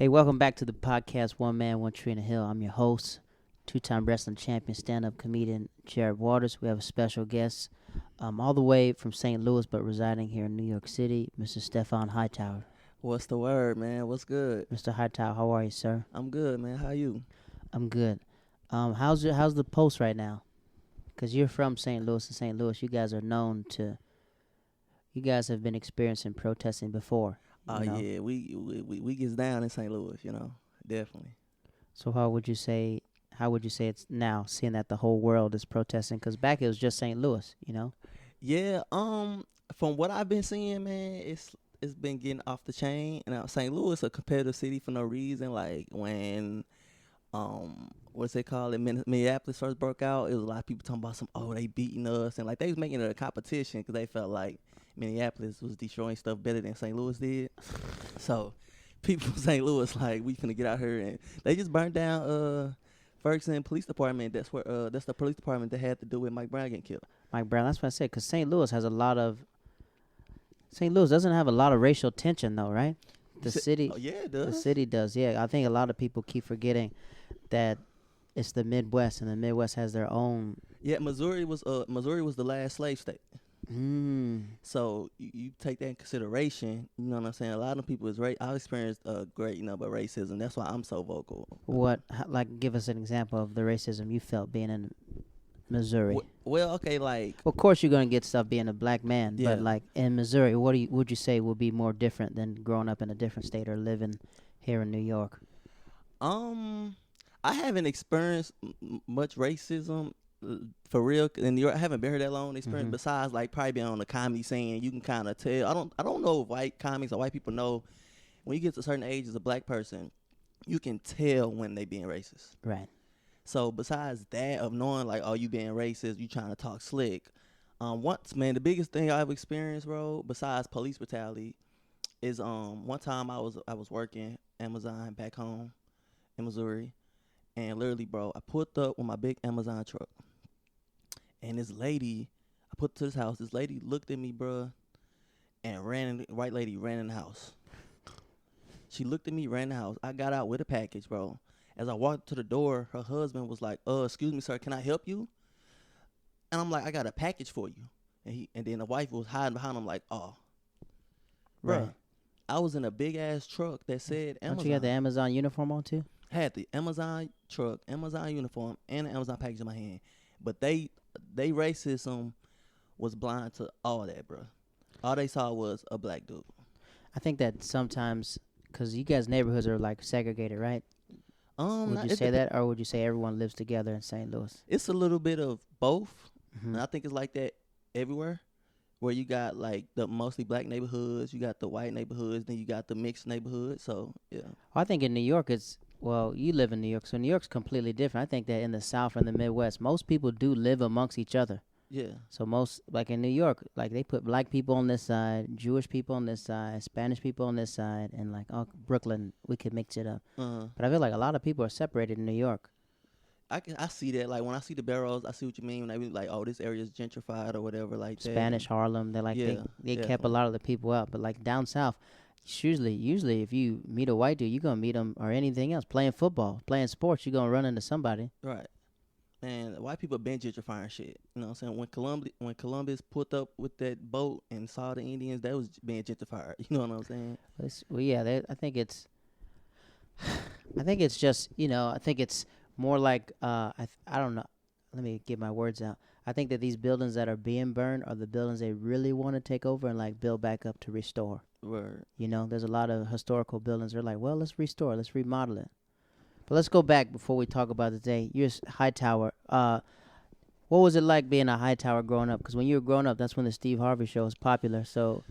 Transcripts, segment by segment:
Hey, welcome back to the podcast, One Man, One Tree in a Hill. I'm your host, two-time wrestling champion, stand-up comedian Jared Waters. We have a special guest all the way from St. Louis, but residing here in New York City, Mr. Stephon Hightower. What's the word, man? What's good? Mr. Hightower, how are you, sir? I'm good, man. How you? I'm good. How's the post right now? Because you're from St. Louis and St. Louis. You guys are known to, you guys have been experiencing protesting before. Oh yeah, we gets down in St. Louis, definitely. So how would you say it's now, seeing that the whole world is protesting? Because back it was just St. Louis. Yeah. From what I've been seeing, man, it's been getting off the chain. And St. Louis a competitive city for no reason. Like when what's it called? Minneapolis first broke out, it was a lot of people talking about they beating us, and like they was making it a competition because they felt like Minneapolis was destroying stuff better than St. Louis did. So people from St. Louis like, we finna get out here, and they just burned down Ferguson Police Department. That's the police department that had to do with Mike Brown getting killed. Mike Brown, that's what I said. Because St. Louis doesn't have a lot of racial tension, though, right? The city, Oh yeah, it does. the city does. Yeah, I think a lot of people keep forgetting that it's the Midwest, and the Midwest has their own. Yeah, Missouri was the last slave state. So you take that in consideration. You know what I'm saying? A lot of people is I've experienced great but racism. That's why I'm so vocal. Give us an example of the racism you felt being in Missouri. Well, okay, like, Of course, you're gonna get stuff being a black man, Yeah. but like in Missouri, would you say would be more different than growing up in a different state or living here in New York? I haven't experienced much racism for real in New York. I haven't been here that long. Experience Mhm. besides like probably being on the comedy scene, you can kind of tell. I don't know if white comics or white people know when you get to a certain age as a black person, you can tell when they being racist. Right. So besides that of knowing like, oh, you being racist, you trying to talk slick. The biggest thing I've experienced, bro, besides police brutality, is one time I was working Amazon back home in Missouri, and literally, bro, I pulled up with my big Amazon truck, and this lady, I put to this house. This lady looked at me, bro, and white lady ran in the house. She looked at me, ran in the house. I got out with a package, bro. As I walked to the door, her husband was like, excuse me, sir, can I help you? And I'm like, I got a package for you. And then the wife was hiding behind him like, oh. Bro, Right. I was in a big-ass truck that said Amazon. Don't you got the Amazon uniform on too? Had the Amazon truck, Amazon uniform, and the Amazon package in my hand. But they racism was blind to all that, bro. All they saw was a black dude. I think that sometimes, because you guys' neighborhoods are like segregated, right? Would you say that, or would you say everyone lives together in St. Louis? It's a little bit of both. Mhm. And I think it's like that everywhere, where you got like the mostly black neighborhoods, you got the white neighborhoods, then you got the mixed neighborhoods. So yeah. I think in New York, you live in New York, so New York's completely different. I think that in the South and the Midwest, most people do live amongst each other. Yeah. So most, like in New York, like they put black people on this side, Jewish people on this side, Spanish people on this side, and like Brooklyn, we could mix it up. But I feel like a lot of people are separated in New York. I see that. Like when I see the barrels, I see what you mean when they be like, oh, this area is gentrified or whatever like that. Spanish Harlem, they Yeah, they kept a definitely. lot of the people out. But like down south, usually if you meet a white dude, you're gonna meet him or anything else, playing football, playing sports, you're gonna run into somebody. Right. And white people been gentrifying shit. You know what I'm saying? When Columbus pulled up with that boat and saw the Indians, that was being gentrified. You know what I'm saying? I think it's, I think it's more like I don't know. Let me get my words out. I think that these buildings that are being burned are the buildings they really want to take over and like build back up to restore. Word. There's a lot of historical buildings. They're like, well, let's restore, let's remodel it. But let's go back before we talk about today. You're Hightower. What was it like being a Hightower growing up? Because when you were growing up, that's when the Steve Harvey show was popular. So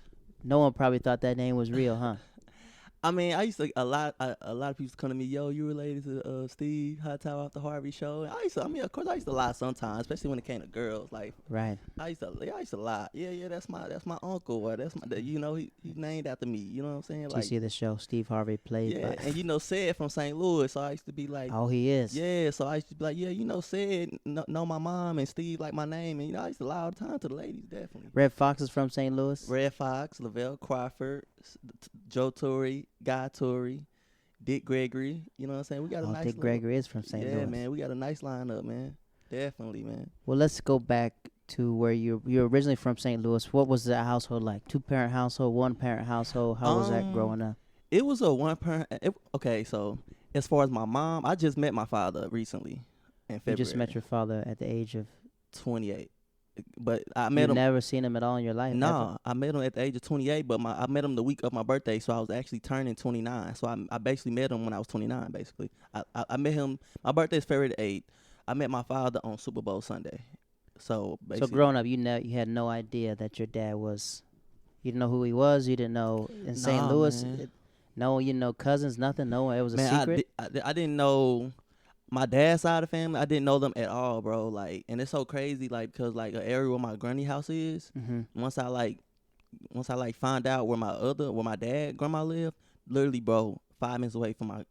no one probably thought that name was real, huh? I mean, I used to a lot of people come to me, yo, you related to Steve Hightower off the Harvey show? Of course, I used to lie sometimes, especially when it came to girls. Like, Right. I used to lie. Yeah, that's my uncle, or he's named after me. You know what I'm saying? Did you see the show Steve Harvey played? Yeah, By? and said from St. Louis, so I used to be like, Oh, he is. yeah, so I used to be like, yeah, said know my mom and Steve like my name, and I used to lie all the time to the ladies, definitely. Red Fox is from St. Louis. Red Fox, Lavelle Crawford, Joe Torre, Guy Torre, Dick Gregory. You know what I'm saying? We got a Oh, nice Dick little. Gregory is from St. Yeah, Louis. man. We got a nice lineup, man. Definitely, man. Well, let's go back to where you're originally from, St. Louis. What was the household like? 2-parent household, 1-parent household? How was that Um, growing up? it was a one parent. Okay, so as far as my mom, I just met my father recently in You just met February, your father at the age of. 28. But I met You've him. never seen him at all in your life, ever? Nah, I met him at the age of 28, but I met him the week of my birthday, so I was actually turning 29. So I basically met him when I was 29. Basically, I met him. My birthday is February the 8th. I met my father on Super Bowl Sunday. So So basically, growing up, you had no idea that your dad was. You didn't know who he was. You didn't know in St. nah, Louis. man. No, cousins, nothing. No, it was a Man, secret. I didn't know my dad's side of the family. I didn't know them at all, bro. Like, and it's so crazy, like, because like an area where my granny house is. Mm-hmm. Once I find out where my dad grandma lived, literally, bro, 5 minutes away from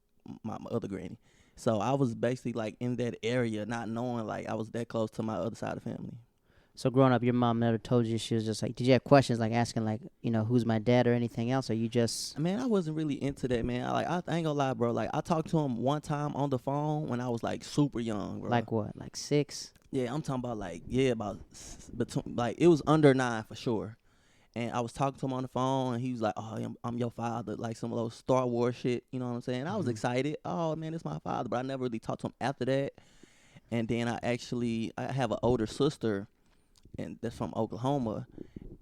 my other granny. So I was basically like in that area, not knowing like I was that close to my other side of the family. So growing up, your mom never told you. She was just like, did you have questions like asking like, who's my dad or anything else? Or you just Man, I wasn't really into that, man. I ain't gonna lie, bro. Like I talked to him one time on the phone when I was like super young, bro. like what, like 6? Yeah, I'm talking about like about between like it was under 9 for sure. And I was talking to him on the phone, and he was like, "Oh, I'm your father," like some of those Star Wars shit. You know what I'm saying? I was Mhm. excited. Oh man, it's my father. But I never really talked to him after that. And then I have an older sister, and that's from Oklahoma.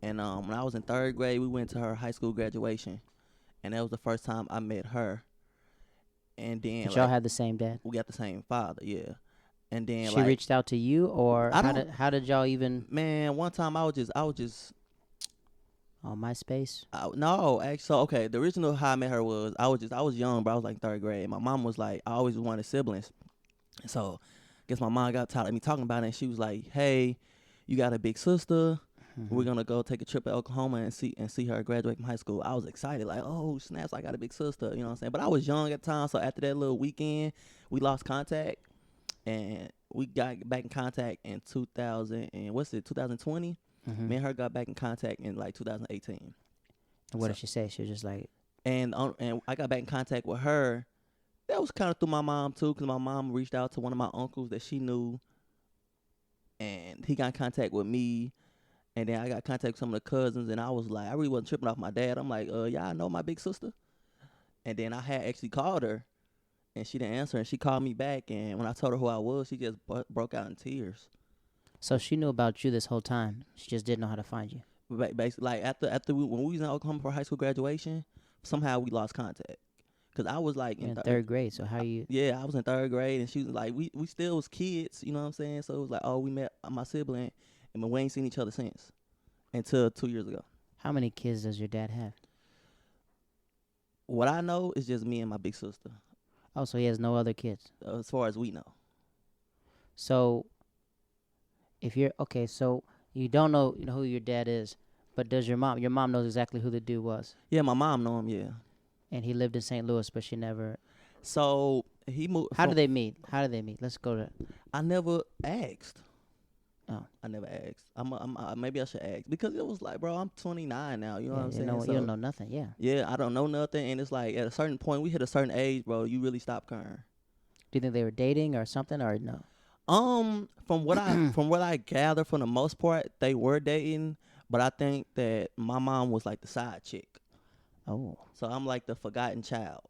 And when I was in 3rd grade, we went to her high school graduation, and that was the first time I met her. And then But y'all like had the same dad. we got the same father, yeah. And then She like reached out to you, or I how don't, did y'all even man. One time I was just on MySpace? no, actually, so okay. The original how I met her was I was young, but I was like 3rd grade. My mom was like, I always wanted siblings, so I guess my mom got tired of me talking about it, and she was like, "Hey, you got a big sister. We're Mhm. gonna go take a trip to Oklahoma and see her graduate from high school." I was excited, like, "Oh snaps, I got a big sister," you know what I'm saying? But I was young at the time, so after that little weekend, we lost contact, and we got back in contact in 2000 and what's it 2020. Mhm. Me and her got back in contact in like 2018. And what So did she say? She was just like, and I got back in contact with her. That was kind of through my mom too, because my mom reached out to one of my uncles that she knew, and he got in contact with me, and then I got contact with some of the cousins, and I was like, I really wasn't tripping off my dad. I'm like, yeah, I know my big sister, and then I had actually called her, and she didn't answer, and she called me back, and when I told her who I was, she just broke out in tears. so she knew about you this whole time. She just didn't know how to find you. Basically, like when we was in Oklahoma for high school graduation, somehow we lost contact. Cause I was like You're in in third. 3rd grade, so how you? Yeah, I was in 3rd grade, and she was like, we still was kids, you know what I'm saying? So it was like, oh, we met my sibling, and we ain't seen each other since until 2 years ago. How many kids does your dad have? What I know is just me and my big sister, Oh, so he has no other kids. as far as we know. So if you're okay, so you don't know, who your dad is, but does your mom? Your mom knows exactly who the dude was, Yeah, my mom know him. Yeah. and he lived in St. Louis, but she never. So he moved. How did they meet? How did they meet? Let's go to. I never asked. Oh, I never asked. Maybe I should ask, because it was like, bro, I'm 29 now. You know yeah, what I'm saying? you don't know nothing. Yeah. Yeah, I don't know nothing, and it's like at a certain point, we hit a certain age, bro. You really stop caring. Do you think they were dating or something, or no? From what I gather, for the most part, they were dating, but I think that my mom was like the side chick, Oh, so I'm like the forgotten child.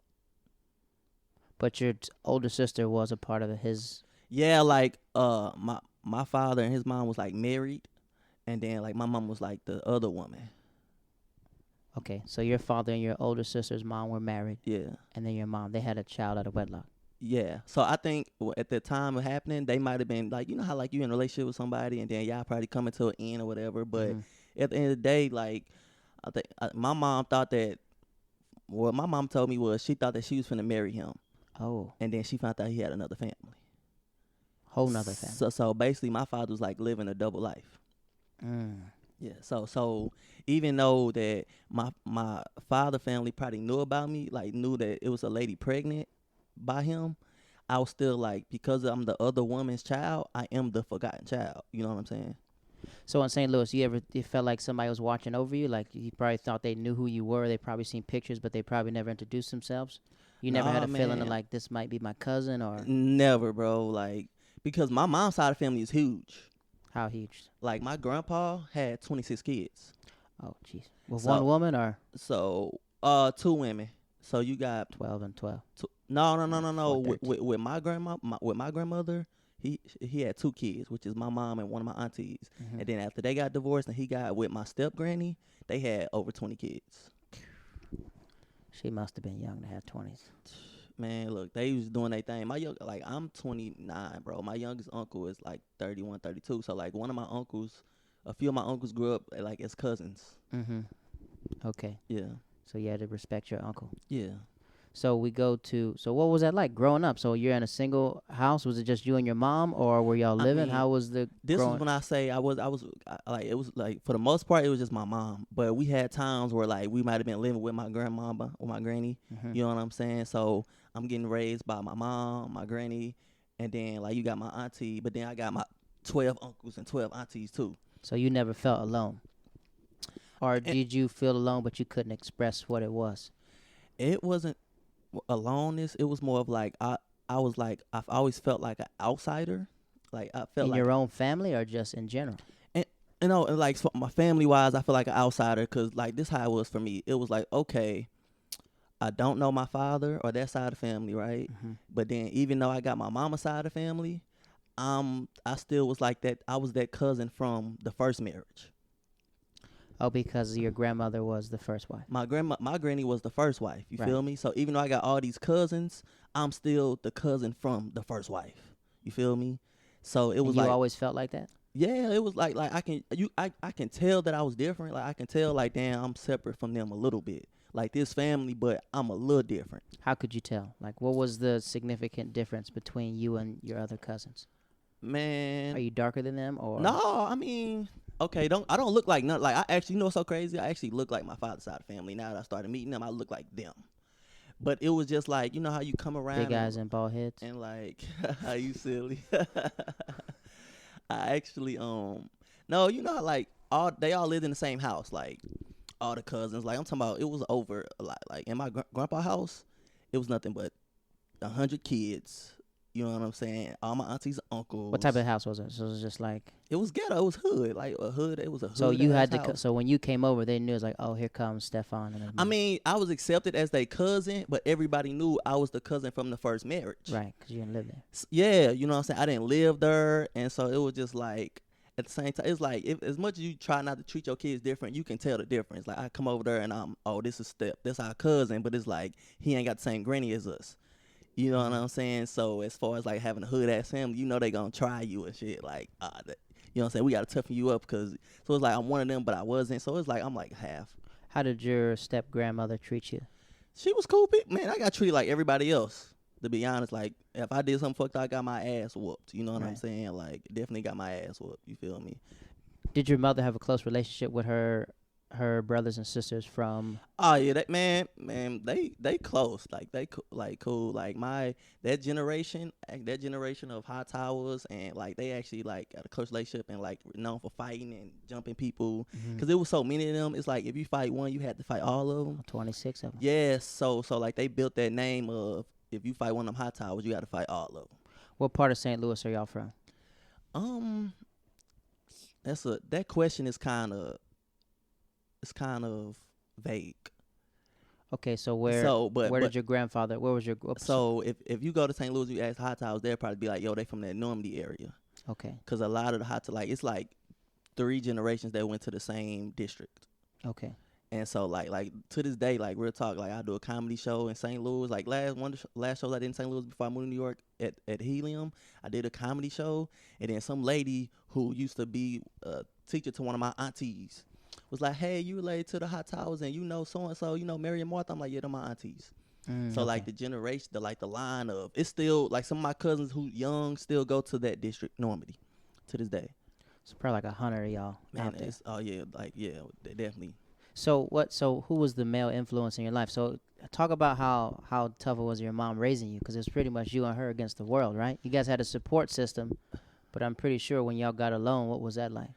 but your older sister was a part of his. Yeah, like my father and his mom was like married, and then like my mom was like the other woman. Okay, so your father and your older sister's mom were married, Yeah. and then your mom, they had a child out of wedlock. Yeah, so I think at the time of happening, they might have been like, you know how like you in a relationship with somebody, and then y'all probably coming to an end or whatever. But Mhm. at the end of the day, like I think my mom thought that what my mom told me was she thought that she was finna marry him, Oh, and then she found out he had another family. whole nother family. So basically, my father was like living a double life. Mm. Yeah. So even though that my father family probably knew about me, like knew that it was a lady pregnant by him, I was still like, because I'm the other woman's child, I am the forgotten child. You know what I'm saying? So in St. Louis, you felt like somebody was watching over you? Like you probably thought they knew who you were. They probably seen pictures, but they probably never introduced themselves. You never had Nah, a feeling of man, like this might be my cousin or never, bro. Like, because my mom's side of the family is huge. how huge? Like, my grandpa had 26 kids. Oh, jeez. With one So, woman or two women. So you got 12 and 12? no, no, no, Or no, four no. thirteen. With my grandma, with my grandmother, he had two kids, which is my mom and one of my aunties. Mm-hmm. And then after they got divorced and he got with my step granny, they had over 20 kids. She must have been young to have 20s. Man, look, they was doing their thing. Like I'm 29, bro. My youngest uncle is like 31, 32. So like one of my uncles, a few of my uncles grew up like as cousins. Mm-hmm. Okay. Yeah, So you had to respect your uncle. yeah. So we go to, so what was that like growing up? So you're in a single house. Was it just you and your mom or were y'all I living? mean, How was the this was growing? when I say like it was like for the most part it was just my mom, but we had times where like we might have been living with my grandmama or my granny. Mm-hmm. You know what I'm saying? So I'm getting raised by my mom, my granny, and then like you got my auntie, but then I got my 12 uncles and 12 aunties too. So you never felt alone? Or And did you feel alone but you couldn't express what it was? it wasn't aloneness. It was more of like I was like I've always felt like an outsider. Like I felt In like your own family or just in general? you know, and like so my family wise, I feel like an outsider because like this how it was for me. It was like okay, I don't know my father or that side of the family, right? Mm-hmm. But then even though I got my mama's side of the family, I still was like that. I was that cousin from the first marriage. Oh, because your grandmother was the first wife. My granny was the first wife. You Right. feel me? So even though I got all these cousins, I'm still the cousin from the first wife. You feel me? So it And was you like, always felt like that? yeah, it was like I can tell that I was different. Like I can tell like damn, I'm separate from them a little bit. Like this family, but I'm a little different. How could you tell? Like, what was the significant difference between you and your other cousins? Man, Are you darker than them or? no, I mean, okay, I don't look like none. Like I actually, you know, what's so crazy. I actually look like my father's side of the family. Now that I started meeting them, I look like them. But it was just like you know how you come around Big eyes and bald heads? and like how you silly. I actually no, you know how like they all lived in the same house, like all the cousins. Like I'm talking about, it was over a lot. Like in my grandpa house, it was nothing but 100 kids. You know what I'm saying? All my aunties, uncles. What type of house was it? So it was just like. It was ghetto. It was hood, like a hood. It was a hood. So you had to. house. So when you came over, they knew it was like, oh, here comes Stephon. And I mean, I was accepted as their cousin, but everybody knew I was the cousin from the first marriage. right, because you didn't live there. Yeah, you know what I'm saying? I didn't live there, and so it was just like at the same time, it's like as much as you try not to treat your kids different, you can tell the difference. Like I come over there and this is Step, this our cousin, but it's like he ain't got the same granny as us. You know what I'm saying? So as far as like having a hood ass family, you know they gonna try you and shit. Like you know what I'm saying? We gotta toughen you up because so it's like I'm one of them, but I wasn't. So it's like I'm like half. How did your step grandmother treat you? She was cool, man. I got treated like everybody else. To be honest, like if I did something fucked up, I got my ass whooped. You know what I'm Right. saying? Like definitely got my ass whooped. You feel me? Did your mother have a close relationship with her brothers and sisters from? Oh yeah, that man, they close. Like they like cool. Like that generation of Hightowers, and like they actually like got a close relationship and like known for fighting and jumping people. Cause there was so many of them. It's like if you fight one, you had to fight all of them. 26 of them. Yeah, so like they built that name of if you fight one of them Hightowers, you got to fight all of them. What part of St. Louis are y'all from? That question is kind of vague. Okay, so where did your grandfather? Where was your? Oops. So if you go to St. Louis, you ask Hightowers, they'll probably be like, yo, they from that Normandy area. Okay. Cause a lot of the like it's like 3 generations that went to the same district. Okay. And so like to this day, like real talk, like I do a comedy show in St. Louis. Like last shows I did in St. Louis before I moved to New York at Helium, I did a comedy show, and then some lady who used to be a teacher to one of my aunties was like, hey, you related to the Hightowers and you know so and so, you know Mary and Martha. I'm like, yeah, they're my aunties. So like the generation, the line of it's still like some of my cousins who young still go to that district, Normandy, to this day. So probably like 100 of y'all Man, out there. they definitely. So who was the male influence in your life? So talk about how tough it was your mom raising you, because it was pretty much you and her against the world, right? You guys had a support system, but I'm pretty sure when y'all got alone, what was that like?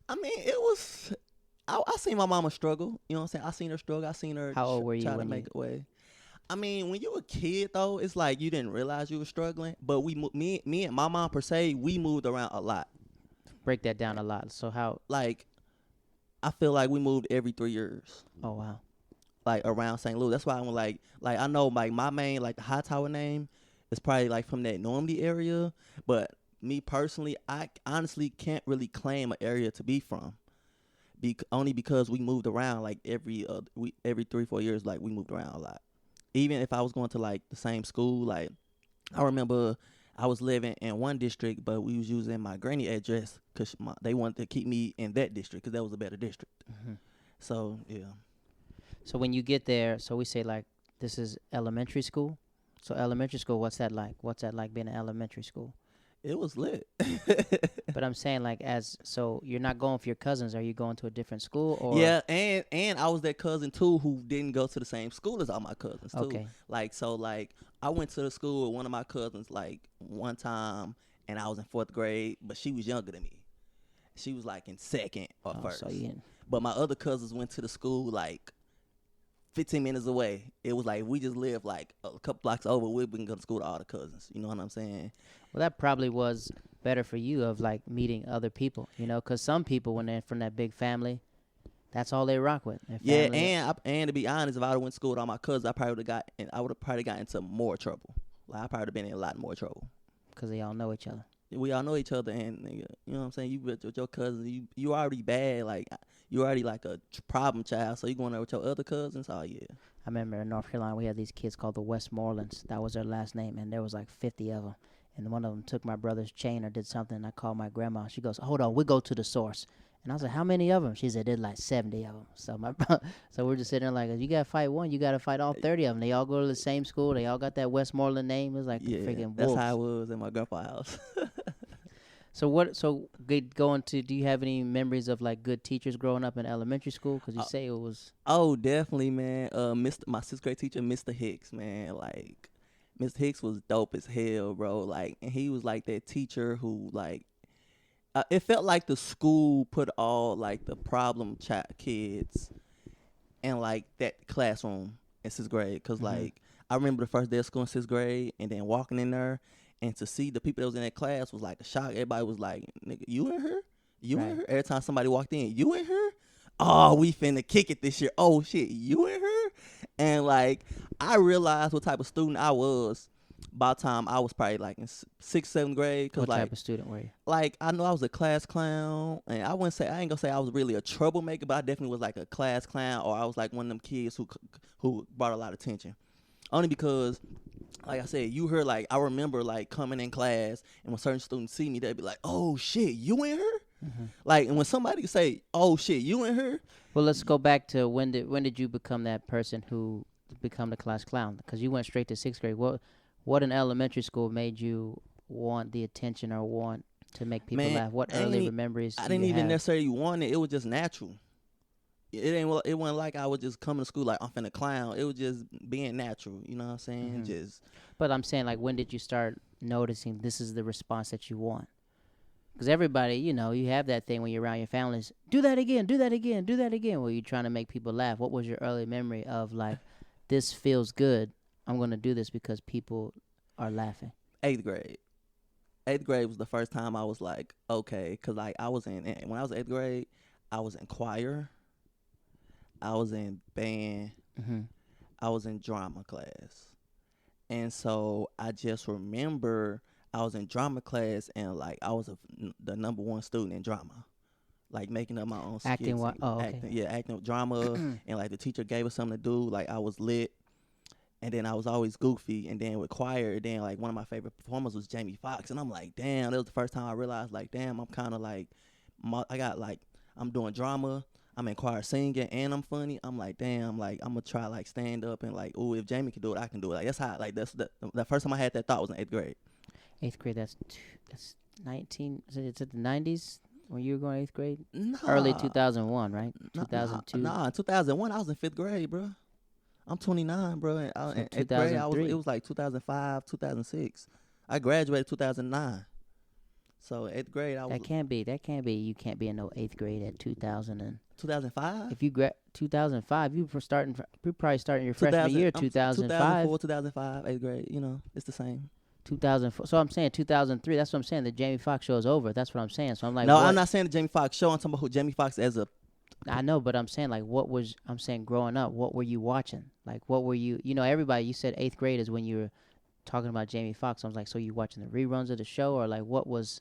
I mean, it was. I seen my mama struggle. You know what I'm saying? I seen her struggle. I seen her How old were you try to when make a way. I mean, when you a kid though, it's like you didn't realize you were struggling. But me and my mom per se, we moved around a lot. Break that down a lot. So how? Like I feel like we moved every 3 years. Oh wow. Like around St. Louis. That's why I'm like I know like my main like the Hightower name is probably like from that Normandy area, but me personally, I honestly can't really claim an area to be from. Only because we moved around like every 3-4 years, like we moved around a lot. Even if I was going to like the same school, like I remember I was living in one district, but we was using my granny address because they wanted to keep me in that district because that was a better district. Hmm. So yeah. So when you get there, so we say like this is elementary school. So elementary school, what's that like? What's that like being in elementary school? It was lit. But I'm saying like so you're not going for your cousins. Are you going to a different school or? Yeah, and I was that cousin too who didn't go to the same school as all my cousins too. Okay. Like I went to the school with one of my cousins like one time, and I was in 4th grade, but she was younger than me. She was like in second or first. So you But my other cousins went to the school like 15 minutes away. It was like we just lived like a couple blocks over. We can go to school to all the cousins. You know what I'm saying? Well, that probably was better for you of like meeting other people, you know, because some people when they're from that big family, that's all they rock with. Their Yeah, family. and to be honest, if I went to school with all my cousins, I would have probably got into more trouble. Like I probably would have been in a lot more trouble. Because they all know each other. We all know each other, and nigga, you know what I'm saying. You with your cousins, you already bad. Like you already like a problem child. So you going there with your other cousins? Oh yeah. I remember in North Carolina we had these kids called the Westmorelands. That was their last name, and there was like 50 of them. And one of them took my brother's chain or did something. And I called my grandma. She goes, "Hold on, we go to the source." And I was like, "How many of them?" She said, "There's like 70 of them." So so we're just sitting there like, "You gotta fight one, you gotta fight all 30 of them." They all go to the same school. They all got that Westmoreland name. It was like freaking that's wolves. how it was in my grandpa's house. So what? So going to? Do you have any memories of like good teachers growing up in elementary school? Because you say it was. Oh, definitely, man. My 6th grade teacher, Mr. Hicks, man. Like, Mr. Hicks was dope as hell, bro. Like, and he was like that teacher who, like, it felt like the school put all like the problem kids in like that classroom in 6th grade. Cause like I remember the first day of school in 6th grade, and then walking in there, and to see the people that was in that class was like a shock. Everybody was like, "Nigga, you in her? You in her?" Every time somebody walked in, "You in her? Oh, we finna kick it this year. Oh shit, you in her?" And like I realized what type of student I was by the time I was probably like in 6th, 7th grade. Cause What like type of student were you? like I know I was a class clown, and I ain't gonna say I was really a troublemaker, but I definitely was like a class clown, or I was like one of them kids who brought a lot of attention. Only because, like I said, you heard like I remember like coming in class, and when certain students see me, they'd be like, "Oh shit, you in her?" Like, and when somebody say, "Oh shit, you in her?" Well, let's go back to when did you become that person who become the class clown? Because you went straight to 6th grade. What in elementary school made you want the attention or want to make people Man, laugh? What early memories I do didn't you even have? necessarily want it. It was just natural. It wasn't like I was just coming to school like I'm finna clown. It was just being natural. You know what I'm saying? Just But I'm saying like when did you start noticing this is the response that you want? Because everybody, you know, you have that thing when you're around your families. Do that again, do that again, do that again. Well, you're trying to make people laugh. What was your early memory of like, this feels good. I'm going to do this because people are laughing. 8th grade. 8th grade was the first time I was like, okay, cause like when I was 8th grade, I was in choir, I was in band, Mm-hmm. I was in drama class, and so I just remember I was in drama class, and like I was the number one student in drama, like making up my own Acting skits, what? Oh, okay. acting drama, and like the teacher gave us something to do, like I was lit. And then I was always goofy. And then with choir, then like one of my favorite performers was Jamie Foxx. And I'm like, damn, that was the first time I realized, like, damn, I'm kind of like, I'm doing drama, I'm in choir singing, and I'm funny. I'm like, damn, like I'm gonna try like stand up and like, oh, if Jamie can do it, I can do it. Like that's how, like that's the first time I had that thought was in 8th grade. 8th grade, that's 19, it's at the 90s when you were going 8th grade? Nah, Early 2001, right? nah, 2002? Nah, in 2001 I was in 5th grade, bro. I'm 29, bro. And So in 8th grade, it 2003. was like 2005, 2006. I graduated 2009. So 8th grade, I was That can't be. You can't be in no 8th grade at 2000 and 2005. If you 2005, you probably starting your freshman year 2005. 2004, 2005, 8th grade. You know, it's the same. 2004. So I'm saying 2003. That's what I'm saying. The Jamie Foxx show is over. That's what I'm saying. So I'm like, No, what? I'm not saying the Jamie Foxx show. I'm talking about who Jamie Foxx as a. I know, but I'm saying like, I'm saying growing up, what were you watching? Like, what were you? You know, everybody. You said 8th grade is when you were talking about Jamie Foxx. I was like, so you watching the reruns of the show, or like, what was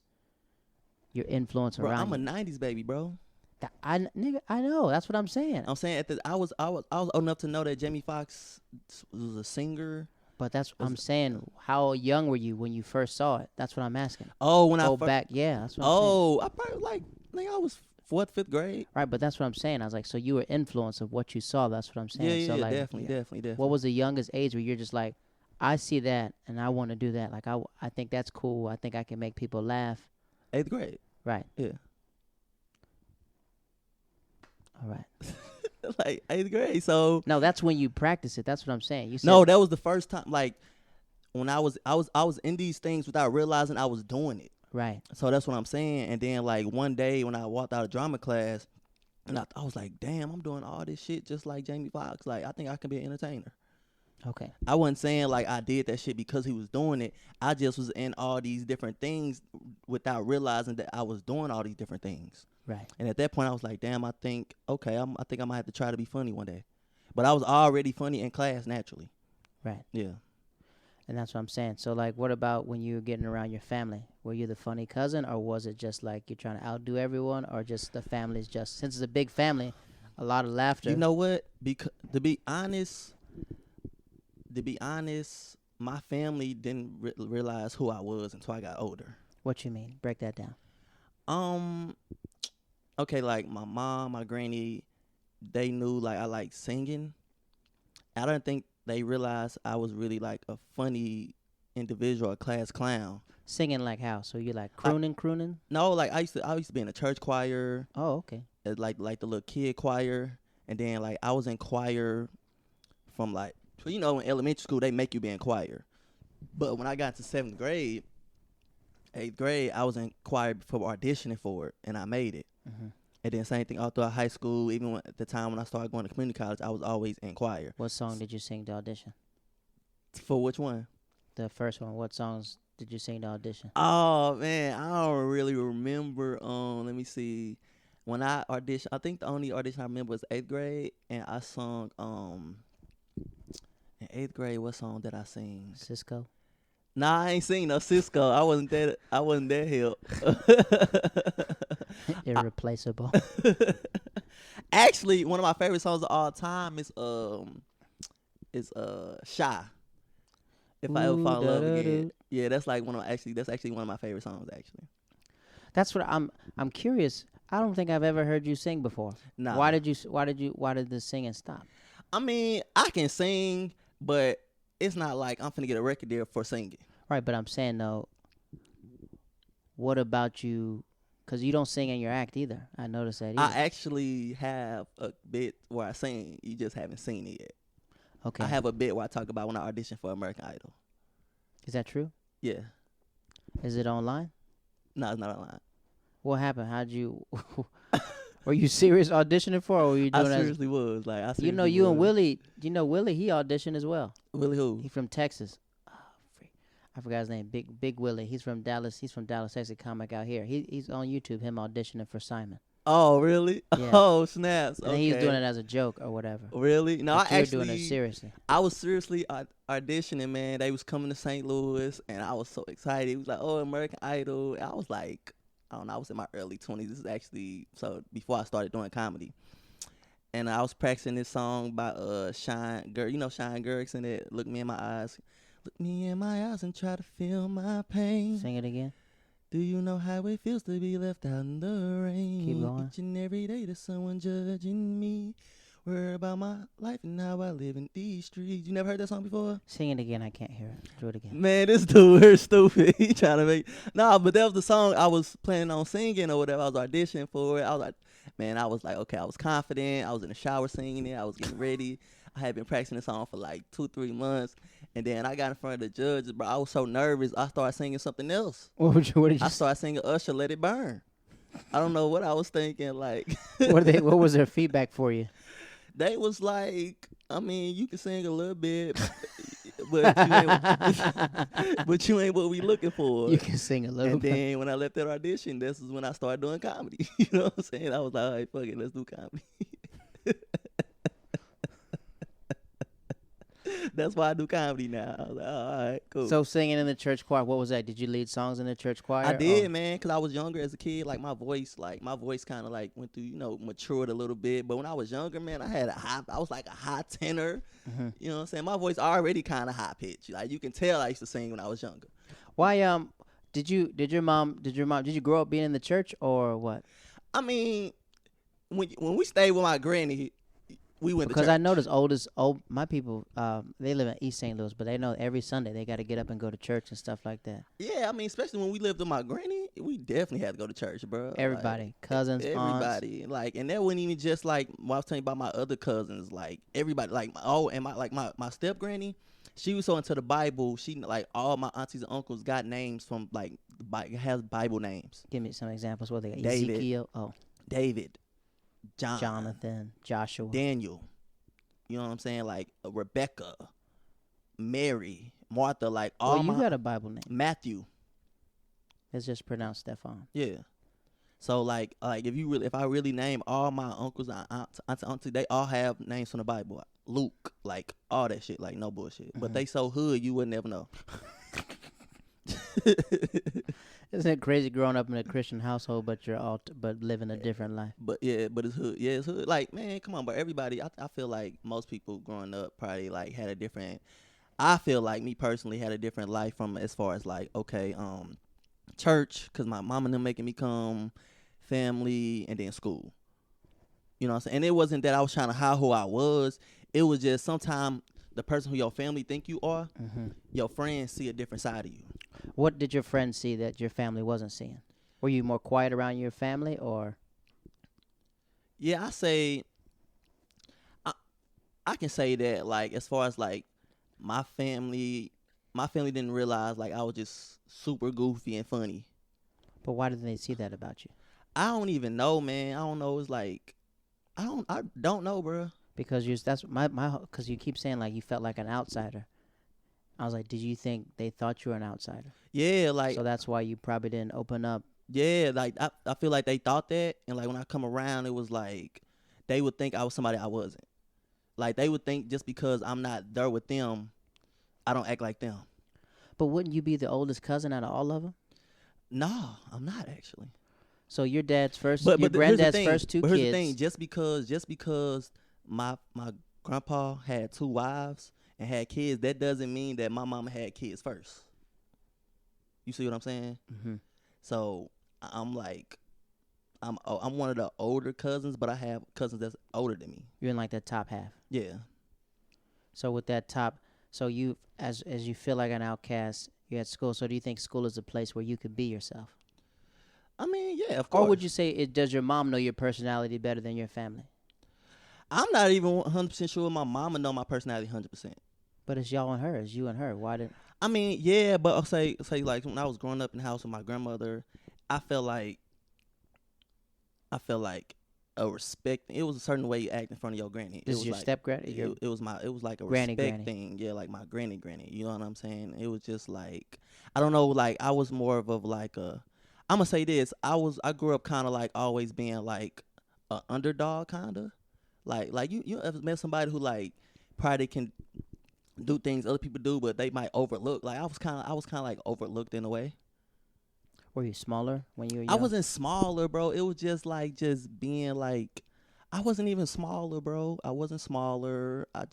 your influence Bro, around? I'm a '90s baby, bro. Nigga, I know. That's what I'm saying. I'm saying I was old enough to know that Jamie Foxx was a singer. But that's what I'm saying. How young were you when you first saw it? That's what I'm asking. Oh, when Go I first, back, yeah. That's what I'm saying. oh, I probably like I was 4th, 5th grade. Right, but that's what I'm saying. I was like, so you were influenced of what you saw. That's what I'm saying. Yeah, So yeah, like, definitely. What was the youngest age where you're just like, I see that and I want to do that. Like I think that's cool. I think I can make people laugh. 8th grade. Right. Yeah. All right. Like 8th grade. So no, that's when you practice it. That's what I'm saying. You said, no, that was the first time. Like when I was in these things without realizing I was doing it. right. So that's what I'm saying. And then like one day when I walked out of drama class, and I was like, damn, I'm doing all this shit just like Jamie Foxx. Like I think I can be an entertainer. Okay. I wasn't saying like I did that shit because he was doing it. I just was in all these different things without realizing that I was doing all these different things. Right. And at that point, I was like, damn, I think I think I might have to try to be funny one day. But I was already funny in class naturally. Right. Yeah. And that's what I'm saying. So like, what about when you were getting around your family? Were you the funny cousin, or was it just like you're trying to outdo everyone, or just the family's just, since it's a big family, a lot of laughter? You know what? Because to be honest, my family didn't realize who I was until I got older. What you mean? Break that down. Okay, like my mom, my granny, they knew like I liked singing. I don't think they realized I was really like a funny individual, a class clown. Singing like how? So you're like crooning? No, like I used to be in a church choir. Oh, okay. Like the little kid choir, and then like I was in choir from like, you know, in elementary school they make you be in choir. But when I got to 7th grade, 8th grade, I was in choir for auditioning for it, and I made it. Mm-hmm. And then same thing all throughout high school, even at the time when I started going to community college, I was always in choir. What song did you sing to audition? For which one? The first one. What songs did you sing to audition? Oh man, I don't really remember. Let me see. When I auditioned, I think the only audition I remember was 8th grade, and I sung in 8th grade. What song did I sing? Cisco. Nah, I ain't sing no Cisco. I wasn't that help. Irreplaceable. Actually, one of my favorite songs of all time is Shy. If I ever fall in love again. Yeah, that's like that's actually one of my favorite songs actually. That's what I'm curious. I don't think I've ever heard you sing before. Nah. Why did the singing stop? I mean, I can sing, but it's not like I'm finna get a record deal for singing. Right, but I'm saying though, what about you? Because you don't sing in your act either. I noticed that either. I actually have a bit where I sing. You just haven't seen it yet. Okay. I have a bit where I talk about when I auditioned for American Idol. Is that true? Yeah. Is it online? No, it's not online. What happened? How'd you? Were you serious auditioning for, or were you doing? I seriously was like. You know, you and Willie. You know Willie? He auditioned as well. Willie who? He from Texas. I forgot his name. Big Willie. He's from Dallas. He's from Dallas, Texas. Comic out here. He's on YouTube. Him auditioning for Simon. Oh really? Yeah. Oh snaps! And he's doing it as a joke or whatever. Really? No, But I you're actually doing it seriously. I was seriously auditioning, man. They was coming to St. Louis, and I was so excited. It was like, oh, American Idol. I was like, I don't know. I was in my early 20s. This is actually before I started doing comedy. And I was practicing this song by Shine Girl. You know Shine Gerrickson that Look Me in My Eyes. Look me in my eyes and try to feel my pain. Sing it again. Do you know how it feels to be left out in the rain? Keep going. Each and every day there's someone judging me. Worry about my life and how I live in these streets. You never heard that song before? Sing it again. I can't hear it. Do it again. Man, this dude is stupid. He trying to make... Nah, but that was the song I was planning on singing or whatever. I was auditioning for it. I was like, man, I was like, okay, I was confident. I was in the shower singing it. I was getting ready. I had been practicing the song for like 2-3 months. And then I got in front of the judges, bro. I was so nervous. I started singing something else. What did you I started singing Usher, Let It Burn. I don't know what I was thinking. Like, What was their feedback for you? they was like, I mean, you can sing a little bit, but you ain't, but you ain't what we looking for. You can sing a little And bit. then when I left that audition, this is when I started doing comedy. You know what I'm saying? I was like, all right, fuck it, let's do comedy. That's why I do comedy now. I was like, oh, all right, cool. So singing in the church choir, what was that? Did you lead songs in the church choir? I did, man, because I was younger as a kid. Like my voice kind of like went through, matured a little bit. But when I was younger, man, I was like a high tenor. Mm-hmm. You know what I'm saying? My voice already kind of high pitched. Like you can tell I used to sing when I was younger. Why did you grow up being in the church or what? I mean, when we stayed with my granny, we went Because to church. I noticed my people they live in East St. Louis, but they know every Sunday they got to get up and go to church and stuff like that. Yeah, I mean, especially when we lived with my granny, we definitely had to go to church, bro. Everybody, like, cousins, everybody, aunts. like, and that wasn't even just like what I was telling you about my other cousins, like everybody, like my step granny, she was so into the Bible. She like all my aunties and uncles got names from like has Bible names. Give me some examples. What they got? David. Ezekiel, David, Jonathan, Joshua, Daniel. You know what I'm saying? Like Rebecca, Mary, Martha, like all you my got a Bible name. Matthew. It's just pronounced Stephon. Yeah. So like if I really name all my uncles and auntie, they all have names from the Bible. Luke, like all that shit, like no bullshit. But they so hood you would never know. Isn't it crazy growing up in a Christian household, but but living a different life? But yeah, but it's hood. Yeah, it's hood. Like, man, come on, but everybody, I feel like most people growing up probably like had a different. I feel like me personally had a different life from as far as like church, cause my mom and them making me come, family, and then school. You know what I'm saying? And it wasn't that I was trying to hide who I was. It was just sometimes the person who your family think you are, your friends see a different side of you. What did your friends see that your family wasn't seeing? Were you more quiet around your family, or? Yeah, I can say that like as far as like my family didn't realize like I was just super goofy and funny. But why didn't they see that about you? I don't even know, man. I don't know. It's like I don't know, bro. Because because you keep saying like you felt like an outsider. I was like, did you think they thought you were an outsider? Yeah, like so that's why you probably didn't open up. Yeah, like I feel like they thought that, and like when I come around, it was like they would think I was somebody I wasn't. Like they would think just because I'm not there with them, I don't act like them. But wouldn't you be the oldest cousin out of all of them? No, I'm not actually. So your dad's first, your granddad's first two kids. Here's the thing: just because my grandpa had 2 wives and had kids, that doesn't mean that my mama had kids first. You see what I'm saying? Mm-hmm. So I'm like, I'm one of the older cousins, but I have cousins that's older than me. You're in like the top half. Yeah. So with that so you as you feel like an outcast, you're at school. So do you think school is a place where you could be yourself? I mean, yeah, of course. Or would you say does your mom know your personality better than your family? I'm not even 100% sure my mama know my personality 100%. But it's y'all and her. It's you and her. Why didn't? I mean, yeah, but I'll say like when I was growing up in the house with my grandmother, I felt like a respect. It was a certain way you act in front of your granny. This is your like, step granny. It was like a granny, respect thing. Yeah, like my granny. You know what I'm saying? It was just like I don't know. Like I was more of like a. I'm gonna say this. I grew up kind of like always being like a underdog kind of. Like you ever met somebody who like probably can do things other people do, but they might overlook. Like I was kind of like overlooked in a way. Were you smaller when you were young? I wasn't smaller, bro. It was just being like, I wasn't even smaller, bro. I wasn't smaller. I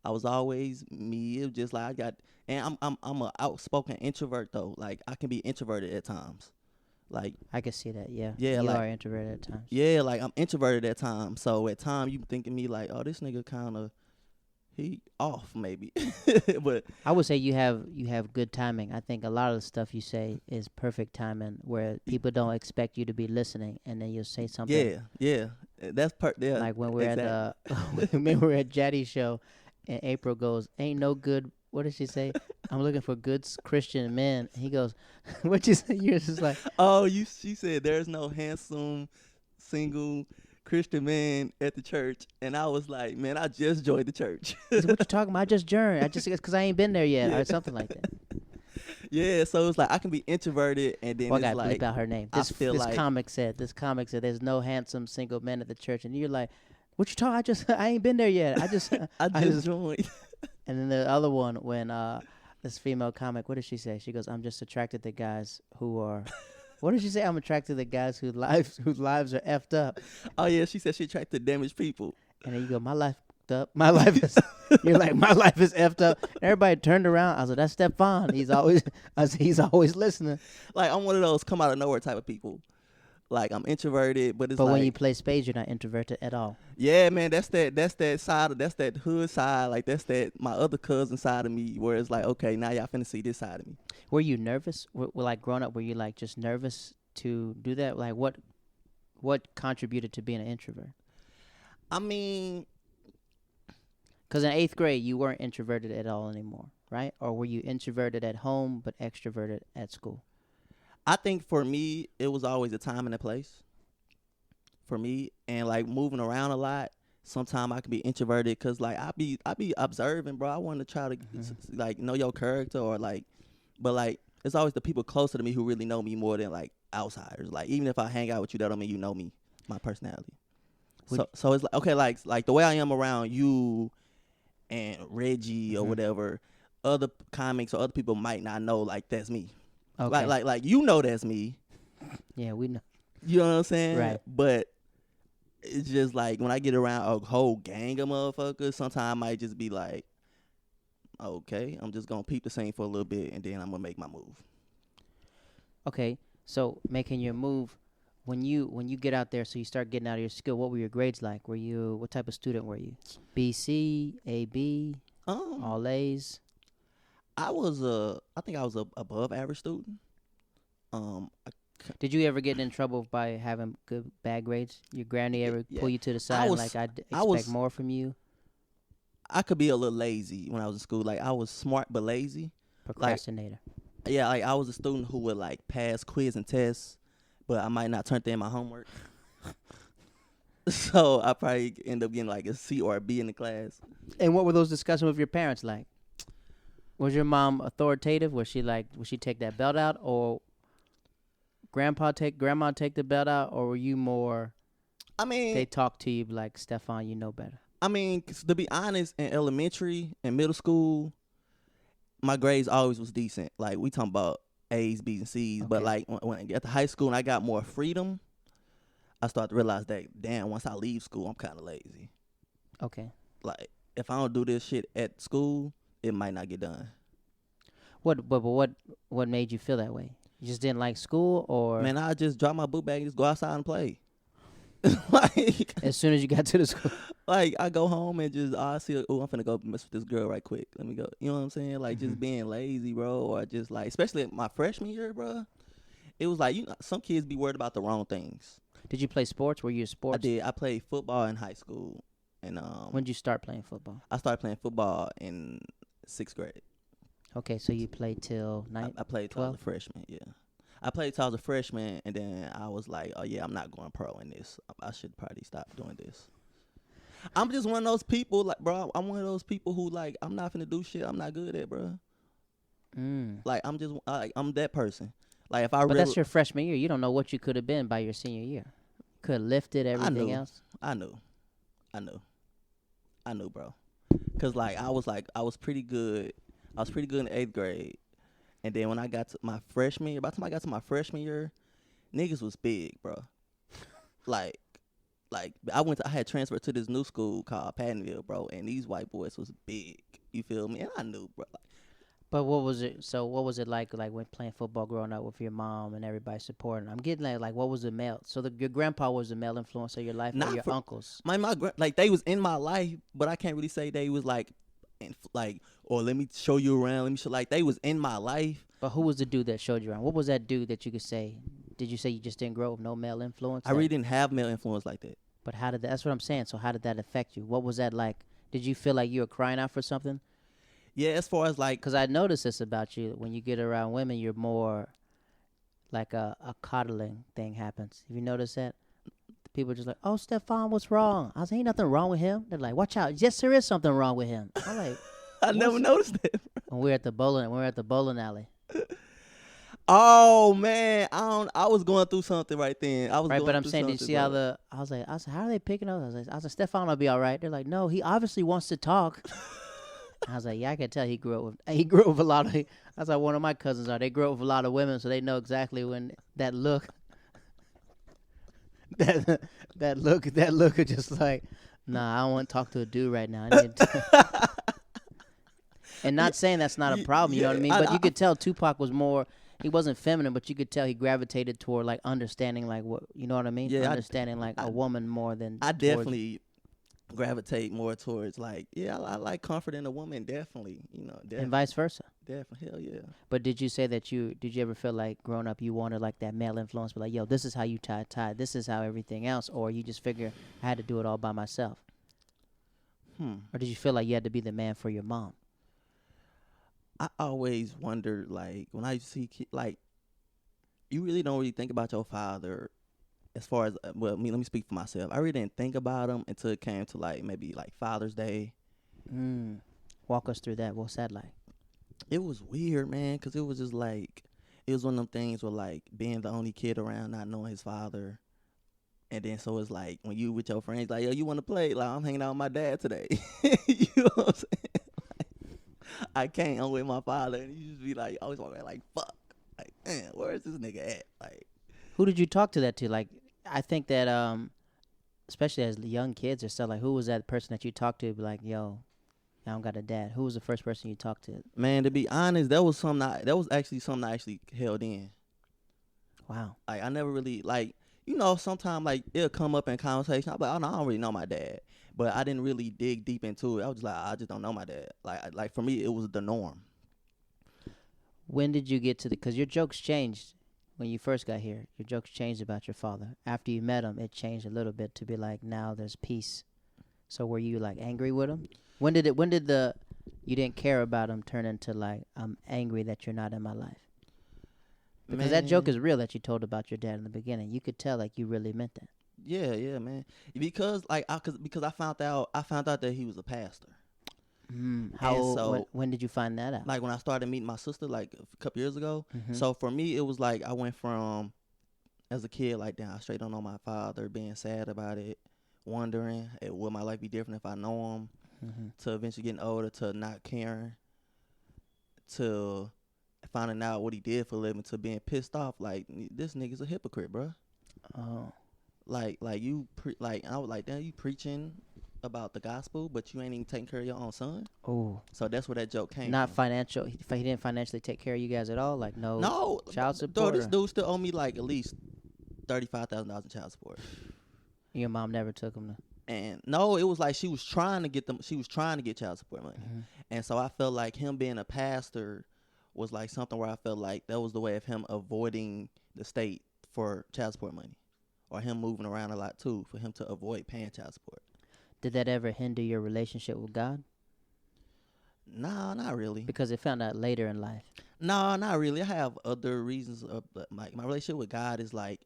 was always me. It was just like and I'm a outspoken introvert though. Like I can be introverted at times. Like I can see that, yeah. Yeah, you like, are introverted at times. Yeah, like I'm introverted at times. So at times you thinking me like, oh, this nigga kind of he off maybe. But I would say you have good timing. I think a lot of the stuff you say is perfect timing, where people don't expect you to be listening, and then you'll say something. Yeah, that's yeah. Like when we're at when we were at Jaddy's show, and April goes, "Ain't no good." What did she say? I'm looking for good Christian men. He goes, what you say? You're just like, Oh, she said there's no handsome single Christian man at the church, and I was like, man, I just joined the church. he said, what you talking about? I just journeyed. I just, because I ain't been there yet, Yeah, or something like that. yeah. So it's like I can be introverted, and then Well, I it's gotta bleep like out her name. I feel This like comic said, there's no handsome single men at the church, and you're like, what you talking? I ain't been there yet. I just, I I just just. joined. And then the other one, when this female comic, what did she say? She goes, I'm just attracted to guys who are. What did she say? I'm attracted to guys whose lives are effed up. Oh yeah, she said she tried to damage people. And then you go, my life effed up. My life is. You're like, my life is effed up. And everybody turned around. I was like, that's Stephon. He's always listening. Like I'm one of those come out of nowhere type of people. Like I'm introverted, but it's But like when you play spades, you're not introverted at all. yeah, man, that's that side of that's that hood side. Like that's that my other cousin side of me where it's like, okay, now y'all finna see this side of me. Were you nervous? Like growing up, were you like just nervous to do that? Like what contributed to being an introvert? I mean, Because in 8th grade, you weren't introverted at all anymore, right? Or were you introverted at home but extroverted at school? I think for me, it was always a time and a place for me, and like moving around a lot. Sometimes I can be introverted because like I be observing, bro. I want to try to like know your character or like, but like it's always the people closer to me who really know me more than like outsiders. Like even if I hang out with you, that don't mean you know me, my personality. So it's like okay, like the way I am around you and Reggie or whatever, other comics or other people might not know like that's me. Okay. Like you know that's me. Yeah, we know. You know what I'm saying? Right. But it's just like when I get around a whole gang of motherfuckers, sometimes I might just be like, okay, I'm just gonna peep the scene for a little bit and then I'm gonna make my move. Okay, so making your move, when you get out there, so you start getting out of your school, what were your grades like? What type of student were you? B, C, A, B, all A's? I think I was a above average student. Did you ever get in trouble by having good bad grades? Your granny ever pull you to the side and like, I expect more from you? I could be a little lazy when I was in school. Like I was smart but lazy. Procrastinator. Yeah, like I was a student who would like pass quiz and tests, but I might not turn in my homework. So I probably end up getting like a C or a B in the class. And what were those discussions with your parents like? Was your mom authoritative? Was she take that belt out, or grandma take the belt out, or were you more? I mean, they talk to you like, Stephon, you know better. I mean, to be honest, in elementary and middle school, my grades always was decent. Like we talking about A's, B's, and C's. Okay. But like when I get to high school and I got more freedom, I started to realize that damn, once I leave school, I'm kind of lazy. Okay. Like if I don't do this shit at school, it might not get done. What made you feel that way? You just didn't like school, or man, I just drop my book bag and just go outside and play. Like as soon as you got to the school, like I go home and just I see I'm finna go mess with this girl right quick. Let me go. You know what I'm saying? Like just being lazy, bro, or just like especially my freshman year, bro. It was like some kids be worried about the wrong things. Did you play sports? Were you a sports? I did. I played football in high school, and when did you start playing football? I started playing football in 6th grade. Okay, so you played till 9th? I played till I was a freshman, yeah. I played till I was a freshman, and then I was like, oh, yeah, I'm not going pro in this. I should probably stop doing this. I'm just one of those people, like, bro, I'm one of those people who, like, I'm not finna do shit I'm not good at, bro. Like, I'm that person. Like, But that's your freshman year. You don't know what you could have been by your senior year. Could have lifted everything else. I knew, bro. Because, like, I was pretty good. I was pretty good in the 8th grade. And then when I got to my freshman year, by the time I got to my freshman year, niggas was big, bro. like I had transferred to this new school called Pattonville, bro, and these white boys was big. You feel me? And I knew, bro. But what was it? So what was it like when playing football, growing up with your mom and everybody supporting? I'm getting like what was the male? So your grandpa was the male influence of your life, or your uncles? Like they was in my life, but I can't really say they was like or let me show you around. Let me show, like they was in my life. But who was the dude that showed you around? What was that dude that you could say? Did you say you just didn't grow up with no male influence? I really didn't have male influence like that. But that's what I'm saying. So how did that affect you? What was that like? Did you feel like you were crying out for something? Yeah, as far as like, Because I noticed this about you. When you get around women, you're more like a coddling thing happens. Have you noticed that? People are just like, oh, Stephon, what's wrong? I was like, ain't nothing wrong with him. They're like, watch out. Yes, there is something wrong with him. I'm like, I never noticed that. when we're at the bowling alley. Oh man, I was going through something right then. I was Right, going but I'm through saying, did you something, see how but I was like, how are they picking up? I was like, Stephon will be all right. They're like, no, he obviously wants to talk. I was like, yeah, I can tell he grew up with a lot of. That's how one of my cousins are. They grew up with a lot of women, so they know exactly when that look, that look is just like, nah, I don't want to talk to a dude right now. I need to and not saying that's not a problem, you know what I mean? But you could tell Tupac was more. He wasn't feminine, but you could tell he gravitated toward like understanding, like what you know what I mean? Yeah, Understanding like a woman more than. I definitely gravitate more towards like, yeah, I like comfort in a woman, definitely, you know, definitely, and vice versa. definitely, hell yeah. But did you say that did you ever feel like growing up you wanted like that male influence, but like, yo, this is how you tie a tie, this is how everything else, or you just figure I had to do it all by myself? Or did you feel like you had to be the man for your mom? I always wondered, like, when I used to see like, you really don't really think about your father as far as, well, let me speak for myself. I really didn't think about him until it came to like maybe like Father's Day. Walk us through that. What's that like? It was weird, man, because it was just like, it was one of them things where like being the only kid around, not knowing his father. And then so it's like when you with your friends, like, yo, you want to play? Like, I'm hanging out with my dad today. You know what I'm saying? I can't. I'm with my father, and you just be like, always want to be like, fuck, like, man, where is this nigga at? Like, who did you talk to that to? Like, I think that especially as young kids or stuff, like, who was that person that you talked to? Be like, yo, I don't got a dad. Who was the first person you talked to? man, to be honest, that was actually something I actually held in. Wow. Like, I never really like, you know, sometimes like it'll come up in conversation. I'm like, oh no, I don't really know my dad, but I didn't really dig deep into it. I was just like, I just don't know my dad. Like for me, it was the norm. When did you get to because your jokes changed when you first got here. Your jokes changed about your father. After you met him, it changed a little bit to be like, now there's peace. So were you like angry with him? When did the you didn't care about him turn into like, I'm angry that you're not in my life? Because that joke is real that you told about your dad in the beginning. You could tell like you really meant that. Yeah, man. Because like, because I found out that he was a pastor. How old, when did you find that out? Like when I started meeting my sister, like a couple years ago. Mm-hmm. So for me, it was like I went from, as a kid, like, damn, I straight don't know my father, being sad about it, wondering, would my life be different if I know him, to eventually getting older, to not caring, to finding out what he did for a living, to being pissed off, like, this nigga's a hypocrite, bro. Oh. Like you, I was like, damn, you preaching about the gospel, but you ain't even taking care of your own son. Oh. So that's where that joke came Not from. financial. He didn't financially take care of you guys at all? Like, no child support? Bro, this dude still owe me like at least $35,000 in child support. Your mom never took him to. And no, it was like she was trying to get child support money. And so I felt like him being a pastor was like something where I felt like that was the way of him avoiding the state for child support money, or him moving around a lot too, for him to avoid paying child support. Did that ever hinder your relationship with God? Nah, not really. Because it found out later in life. No, not really. I have other reasons. But my relationship with God is like,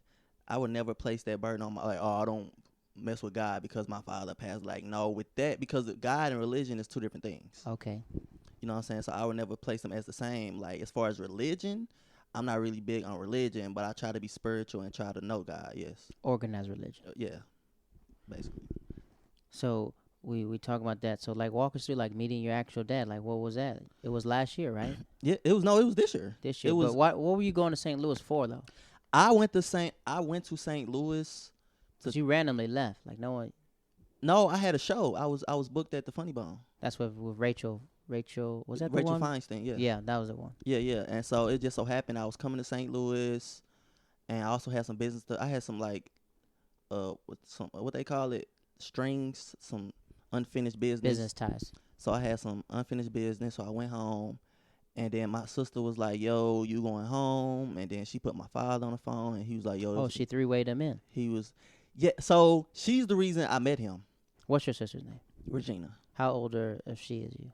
I would never place that burden on I don't mess with God because my father passed. Like, no, with that, because God and religion is two different things. Okay. You know what I'm saying? So I would never place them as the same. Like, as far as religion, I'm not really big on religion, but I try to be spiritual and try to know God, yes. Organized religion. Yeah, basically. So we talk about that. So like, walk us through like meeting your actual dad. Like, what was that? It was last year, right? Yeah, it was this year. This year. It was. But what were you going to St. Louis for though? I went to St. Louis. Because you randomly left. Like no one. No, I had a show. I was booked at the Funny Bone. That's with Rachel. Rachel, was that the Rachel one? Feinstein, yeah. Yeah, that was the one. Yeah. And so it just so happened I was coming to St. Louis, and I also had some business. I had some like, what they call it, strings, some unfinished business. Business ties. So I had some unfinished business. So I went home, and then my sister was like, "Yo, you going home?" And then she put my father on the phone, and he was like, "Yo." Oh, she three-wayed him in. He was, yeah. So she's the reason I met him. What's your sister's name? Regina. How older if she is you?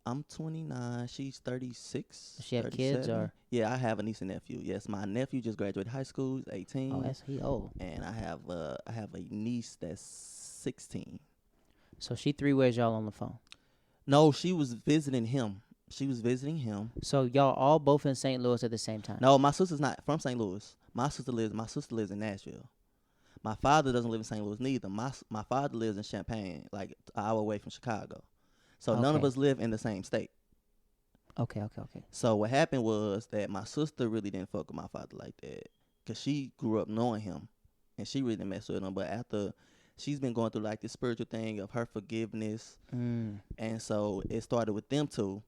I'm 29. She's 36, Does she have kids 37. or? Yeah, I have a niece and nephew. Yes, my nephew just graduated high school. He's Oh, 18, that's he old. and I have a niece that's 16. So she three-ways y'all on the phone. No, she was visiting him. She was visiting him. So y'all all both in St. Louis at the same time. No, my sister's not from St. Louis. My sister lives in Nashville. My father doesn't live in St. Louis neither. My father lives in Champaign, like an hour away from Chicago. So none of Okay. us live in the same state. Okay. So what happened was that my sister really didn't fuck with my father like that, cause she grew up knowing him, and she really didn't mess with him. But after she's been going through like this spiritual thing of her forgiveness, and so it started with them two.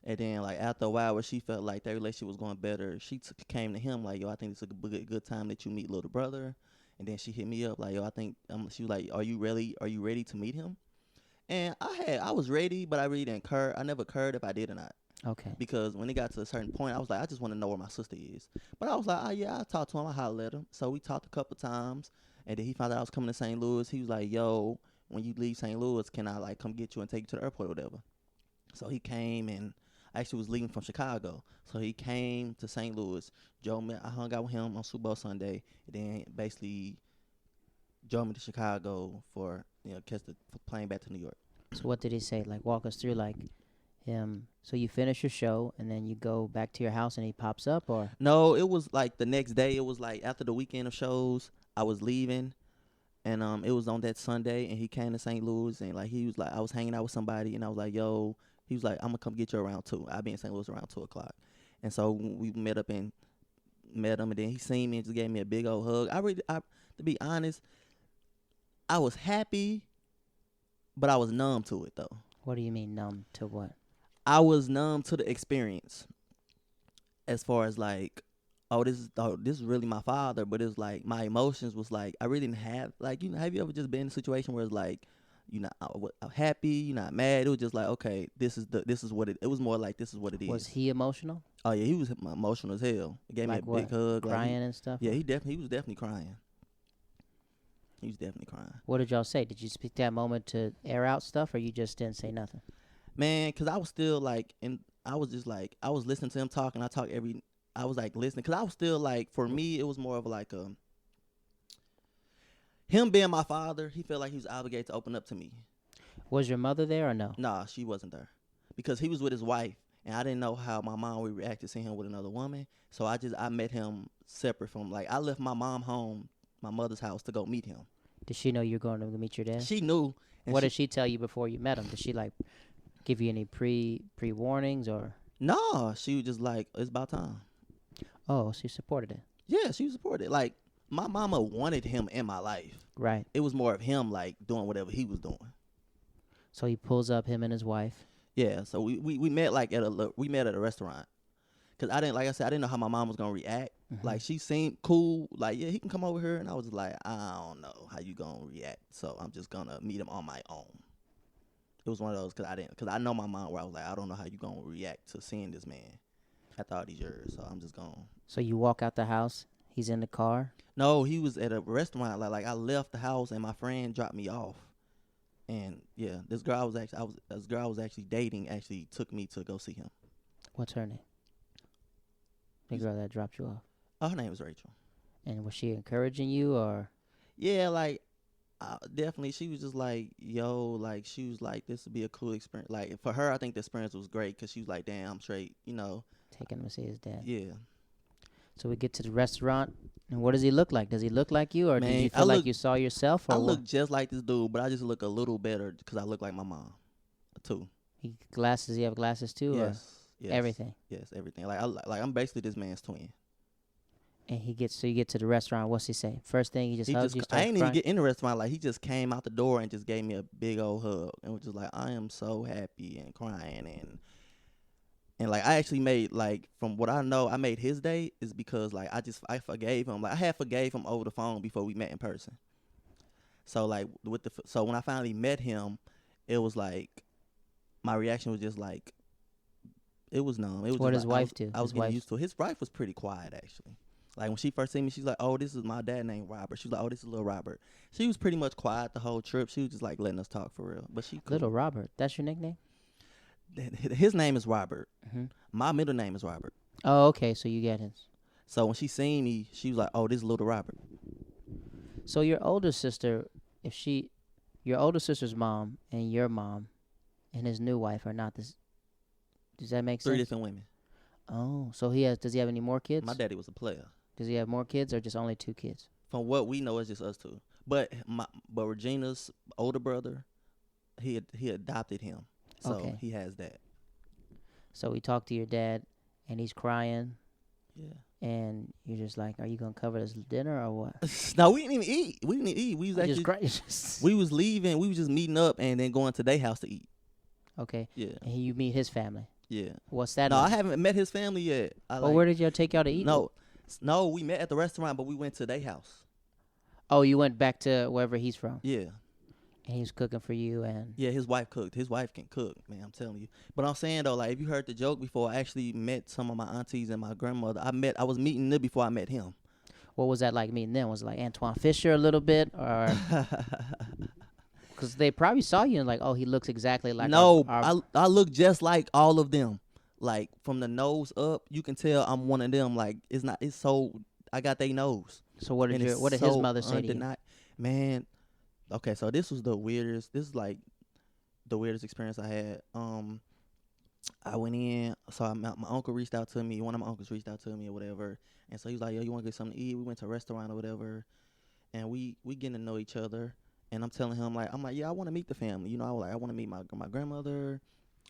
And then, like, after a while where she felt like their relationship was going better, she came to him like, yo, I think it's a good time that you meet little brother. And then she hit me up like, yo, I think she was like, are you ready to meet him? And I was ready, but I really didn't care. I never cared if I did or not. Okay. Because when it got to a certain point, I was like, I just want to know where my sister is. But I was like, oh, yeah, I talked to him. I hollered at him. So we talked a couple times. And then he found out I was coming to St. Louis. He was like, yo, when you leave St. Louis, can I, like, come get you and take you to the airport or whatever? So he came, and I actually was leaving from Chicago. So he came to St. Louis. I hung out with him on Super Bowl Sunday. And then basically drove me to Chicago for, catch the plane back to New York. So what did he say? Like, walk us through, like, so you finish your show and then you go back to your house and he pops up, or? No, it was like the next day. It was like after the weekend of shows, I was leaving, and it was on that Sunday, and he came to St. Louis, and like he was like, I was hanging out with somebody, and I was like, yo, he was like, I'm gonna come get you around 2. I'll be in St. Louis around 2:00, and so we met him, and then he seen me and just gave me a big old hug. To be honest, I was happy, but I was numb to it though. What do you mean numb to what? I was numb to the experience, as far as like, this is really my father. But it's like my emotions was like, I really didn't have, like, have you ever just been in a situation where it's like you're not happy, you're not mad? It was just like, okay, this is what it was more like, this is what it is. Was he emotional? Oh yeah, he was emotional as hell. He gave Like me a big hug, crying and stuff? Yeah, he was definitely crying. He was definitely crying. What did y'all say? Did you speak that moment to air out stuff, or you just didn't say nothing? Man, because I was still like, I was just like, I was listening to him talk, and I was like listening, because I was still like, for me, it was more of like him being my father, he felt like he was obligated to open up to me. Was your mother there or no? Nah, she wasn't there, because he was with his wife, and I didn't know how my mom would react to seeing him with another woman. So I met him separate from, like, I left my mother's house to go meet him. Did she know you were going to meet your dad? She knew. What did she tell you before you met him? Did she like give you any pre-warnings or? No, she was just like, it's about time. Oh, she supported it. Yeah, she supported it. Like, my mama wanted him in my life. Right. It was more of him, like, doing whatever he was doing. So he pulls up, him and his wife. Yeah, so we met like at a restaurant, cause I didn't know how my mom was gonna react. Mm-hmm. Like, she seemed cool, like, yeah, he can come over here, and I was like, I don't know how you gonna react, so I'm just gonna meet him on my own. It was one of those, cause I know my mom, where I was like, I don't know how you gonna react to seeing this man after all these years, so I'm just gonna. So you walk out the house. He's in the car. No, he was at a restaurant. Like I left the house, and my friend dropped me off. And yeah, this girl I was actually dating actually took me to go see him. What's her name? The girl that dropped you off. Oh, her name was Rachel. And was she encouraging you, or? Yeah, like, definitely. She was just like, yo, like, she was like, this would be a cool experience. Like, for her, I think the experience was great, because she was like, damn, I'm straight, Taking him to see his dad. Yeah. So we get to the restaurant, and what does he look like? Does he look like you, or Man, did you feel like you saw yourself? Or I look just like this dude, but I just look a little better because I look like my mom, too. Glasses? You have glasses too? Yes. Or everything? Yes, everything. Like I'm basically this man's twin. And you get to the restaurant. What's he say? First thing, he just hugs you. I ain't even get in the restaurant. Like, he just came out the door and just gave me a big old hug and was just like, I am so happy, and crying, and like, I actually made, like, from what I know, I made his day is because, like, I forgave him. Like, I had forgave him over the phone before we met in person. So, like, so when I finally met him, it was like, my reaction was just like, it was numb. It was what just his like, wife do? I was getting used to it. His wife was pretty quiet, actually. Like, when she first seen me, she's like, oh, this is my dad named Robert. She was like, oh, this is little Robert. She was pretty much quiet the whole trip. She was just, like, letting us talk for real. But she cool. Little Robert. That's your nickname? his name is Robert. Hmm. My middle name is Robert. Oh, okay. So you get his. So when she seen me, she was like, "Oh, this is little Robert." So your older sister, your older sister's mom and your mom and his new wife are not this. Does that make sense? 3 different women. Oh, so does he have any more kids? My daddy was a player. Does he have more kids or just only 2 kids? From what we know, it's just us two. But Regina's older brother, he adopted him, so Okay. he has that. So we talked to your dad, and he's crying, Yeah. and you're just like, "Are you gonna cover this dinner or what?" No, we didn't even eat. We didn't eat. We was I just actually cry. we was leaving. We was just meeting up and then going to their house to eat. Okay, Yeah. and you meet his family. Yeah. What's that? No, I like? haven't met his family yet. Well, where did y'all take y'all to eat? No, we met at the restaurant, but we went to their house. Oh, you went back to wherever he's from, Yeah. and he was cooking for you, and Yeah, his wife cooked. His wife can cook, man. I'm telling you. But I'm saying though, like if you heard the joke before, I actually met some of my aunties and my grandmother. I was meeting them before I met him. what was that like meeting them? Was it like Antoine Fisher a little bit, or because they probably saw you and like, oh, he looks exactly like No, our I look just like all of them. Like from the nose up, you can tell I'm one of them. Like it's so I got their nose. So what did And it's what did so his mother say to you? Man, okay, so this was the weirdest. This is like the weirdest experience I had. I went in, so my uncle reached out to me. One of my uncles reached out to me or whatever, and so he was like, "Yo, you want to get something to eat?" We went to a restaurant or whatever, and we getting to know each other. And I'm telling him I'm like, yeah, I want to meet the family. You know, I want to meet my grandmother.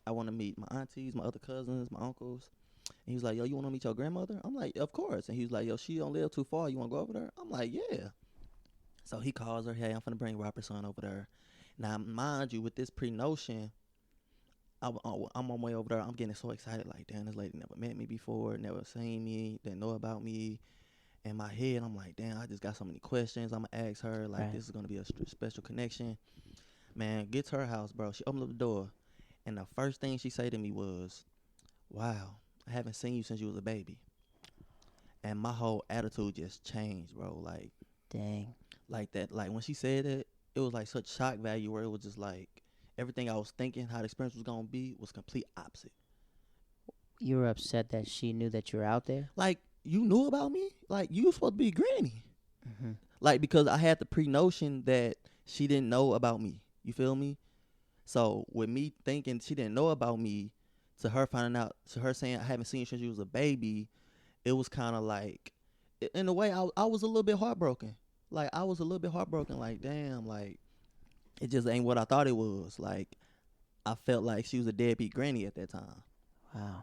I want to meet my aunties, my other cousins, my uncles. And he was like, yo, you want to meet your grandmother? I'm like, of course. And he was like, yo, she don't live too far. You want to go over there? I'm like, yeah. So he calls her, hey, I'm finna bring Robert's son over there. Now, mind you, with this pre-notion, I'm on my way over there. I'm getting so excited. Like, damn, this lady never met me before, never seen me, didn't know about me. In my head, I'm like, damn, I just got so many questions. I'm going to ask her. Like, Right. This is going to be a special connection. Man, get to her house, bro. She opened up the door. And the first thing she said to me was, wow, I haven't seen you since you was a baby. And my whole attitude just changed, bro. Like, Dang. like that. Like, when she said it, it was like such shock value where it was just like everything I was thinking, how the experience was going to be, was complete opposite. You were upset that she knew that you were out there? Like, you knew about me? Like, you were supposed to be granny. Mm-hmm. Like, because I had the pre-notion that she didn't know about me. You feel me? So, with me thinking she didn't know about me, to her finding out, to her saying I haven't seen you since you was a baby, it was kind of like, in a way, I was a little bit heartbroken. Like, I was a little bit heartbroken. Like, damn, like, it just ain't what I thought it was. Like, I felt like she was a deadbeat granny at that time. Wow.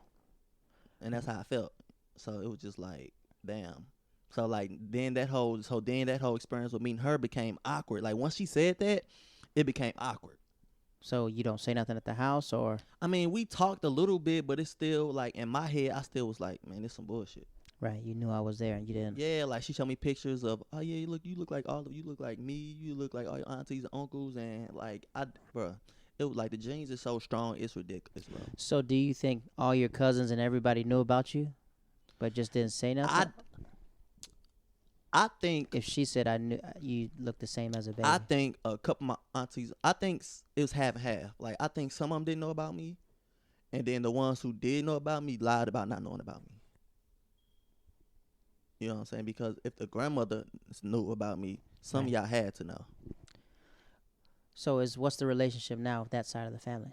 And that's how I felt. So it was just like, damn. So like then that whole experience with meeting her became awkward. Like once she said that, it became awkward. So you don't say nothing at the house, or? I mean, we talked a little bit, but it's still like in my head, I still was like, man, this some bullshit. Right, you knew I was there and you didn't. Yeah, like she showed me pictures of, oh yeah, you look like you look like me, you look like all your aunties and uncles, and like bruh, it was like the genes is so strong, it's ridiculous, bro. So do you think all your cousins and everybody knew about you, but just didn't say nothing? I think If she said I knew you looked the same as a baby. I think a couple of my aunties, I think it was half and half. Like I think some of them didn't know about me, and then the ones who did know about me lied about not knowing about me. You know what I'm saying? Because if the grandmother knew about me, some of y'all had to know. So what's the relationship now with that side of the family?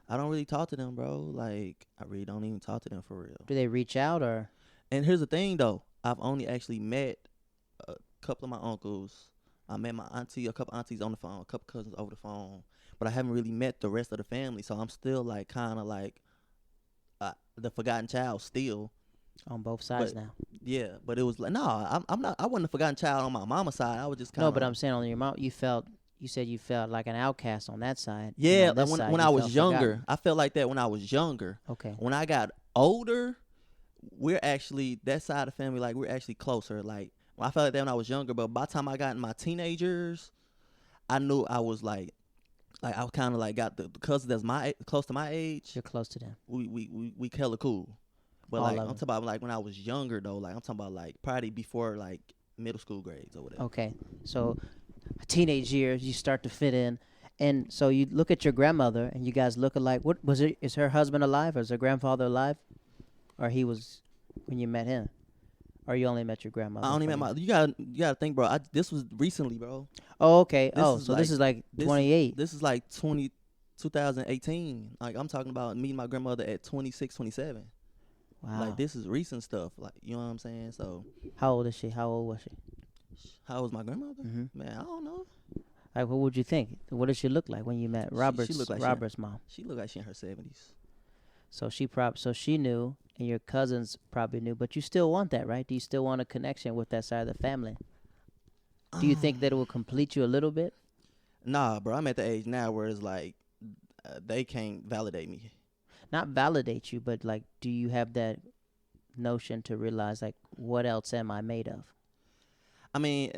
I don't really talk to them, bro. Like I really don't even talk to them for real. Do they reach out or? And here's the thing, though. I've only actually met a couple of my uncles. I met my auntie, a couple aunties on the phone, a couple cousins over the phone, but I haven't really met the rest of the family. So I'm still like kind of like the forgotten child still. On both sides now. Yeah, but it was like I'm not. I wasn't a forgotten child on my mama's side. I was just kind of. No, but I'm saying on your mom, you said you felt like an outcast on that side. Yeah, like when I was younger, I felt like that when I was younger. Okay. When I got older, we're actually that side of the family. Like we're actually closer. Like I felt like that when I was younger, but by the time I got in my teenagers, I knew I was like I kind of like got the cousins that's close to my age. You're close to them. We hella cool. But All like of I'm them. talking about like when I was younger though, like I'm talking about like probably before like middle school grades or whatever. Okay. So teenage years, you start to fit in, And so you look at your grandmother, and you guys look alike. What was it? Is her husband alive, or is her grandfather alive, or he was when you met him, or you only met your grandmother? I only met my. You gotta think, bro. This was recently, bro. Oh, okay. This is So like this is like this 28. This is like 2018. Like I'm talking about meeting my grandmother at 26, 27. Wow. Like this is recent stuff. Like you know what I'm saying. So How old is she? How old was she? how was my grandmother? Mm-hmm. Man, I don't know. Like, what would you think? What did she look like when you met Robert's looked like Robert's mom? She looked like she in her 70s. So she knew, and your cousins probably knew. But you still want that, right? Do you still want a connection with that side of the family? Do you think that it will complete you a little bit? Nah, bro. I'm at the age now where it's like they can't validate me. Not validate you, but like, do you have that notion to realize, like, what else am I made of? I mean,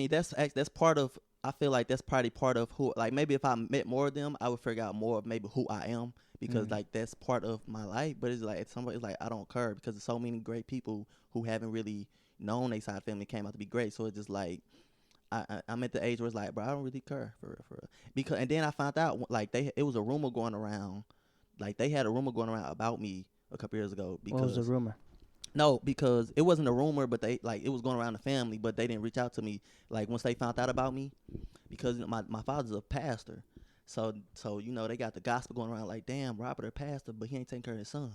that's part of. I feel like that's probably part of who. Like maybe if I met more of them, I would figure out more of maybe who I am because like that's part of my life. But it's like it's like I don't care because there's so many great people who haven't really known their side family came out to be great. So it's just like I'm at the age where it's like, bro, I don't really care for real. Because and then I found out like it was a rumor going around, like they had a rumor going around about me a couple years ago. Because What was the rumor? No, because it wasn't a rumor, but they like it was going around the family, but they didn't reach out to me like once they found out about me, because my father's a pastor, so you know they got the gospel going around like, damn, Robert a pastor, but he ain't taking care of his son.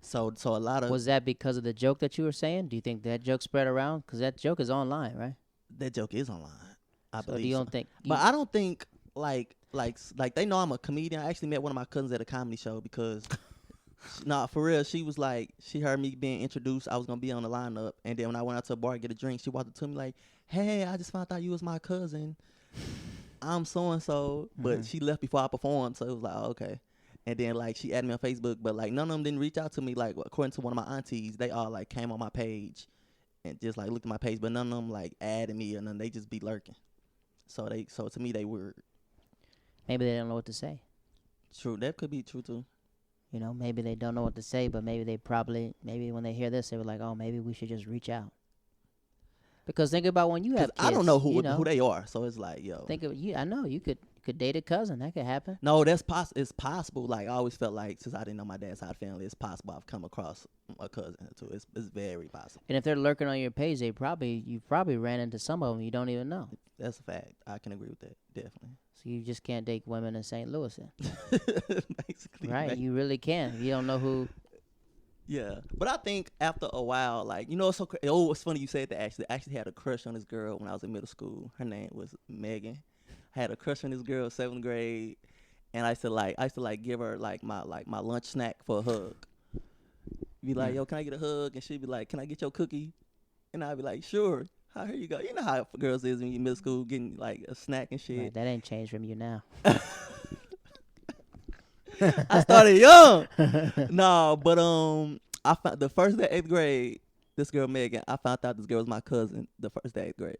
So a lot of Was that because of the joke that you were saying? Do you think that joke spread around? Because that joke is online, right? that joke is online, I So believe. do you don't think? But I don't think like they know I'm a comedian. I actually met one of my cousins at a comedy show because. Nah, for real. She was like, she heard me being introduced. I was gonna be on the lineup, and then when I went out to a bar to get a drink, she walked up to me like, "Hey, I just found out you was my cousin. I'm so and so." But she left before I performed, so it was like, oh, okay. And then like she added me on Facebook, but like none of them didn't reach out to me. Like according to one of my aunties, they all like came on my page and just like looked at my page, but none of them like added me, and then they just be lurking. So to me they weird. Maybe they don't know what to say. True, that could be true too. You know, maybe they don't know what to say, but maybe when they hear this, they were like, oh, maybe we should just reach out. Because think about when you have kids. I don't know who they are, so it's like, yo. Think of you. I know you could date a cousin. That could happen. No, it's possible. Like I always felt like since I didn't know my dad's side family, it's possible I've come across a cousin too. It's very possible. And if they're lurking on your page, you probably ran into some of them you don't even know. That's a fact. I can agree with that, definitely. So you just can't date women in St. Louis then. Basically. Right, man. you really can. You don't know who. Yeah, but I think after a while, like, you know, it's so oh, it's funny you said that. I actually had a crush on this girl when I was in middle school. Her name was Megan. I had a crush on this girl 7th grade, and I used to like give her like my lunch snack for a hug. Be like, yo, can I get a hug? And she'd be like, can I get your cookie? And I'd be like, sure. Here you go. You know how girls is when you're in middle school getting like a snack and shit. Right, that ain't changed from you now. I started young. No, but I found the first day 8th grade, this girl Megan, I found out this girl was my cousin the first day 8th grade.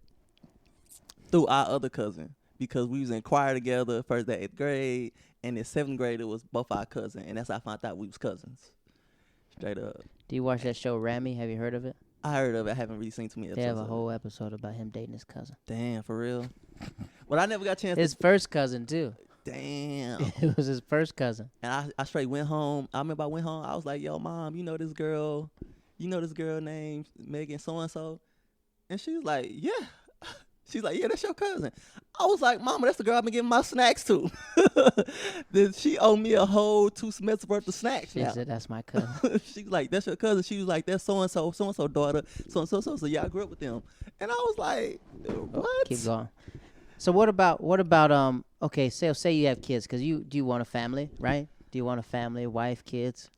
Through our other cousin. Because we was in choir together first day 8th grade, and in 7th grade it was both our cousins, and that's how I found out we was cousins. Straight up. Do you watch that show Rami? Have you heard of it? I heard of it. I haven't really seen too many episodes. They have a whole episode about him dating his cousin. Damn, for real? But I never got a chance His first cousin, too. Damn. It was his first cousin. And I straight went home. I remember I went home. I was like, yo, Mom, you know this girl named Megan so-and-so? And she was like, yeah. She's like, yeah, that's your cousin. I was like, Mama, that's the girl I've been giving my snacks to. Then she owed me a whole 2 semesters worth of snacks. She said, that's my cousin. She's like, that's your cousin. She was like, that's so-and-so daughter, so-and-so. So yeah, I grew up with them. And I was like, what? Keep going. So what about okay, say you have kids, because do you want a family, right? Do you want a family, wife, kids?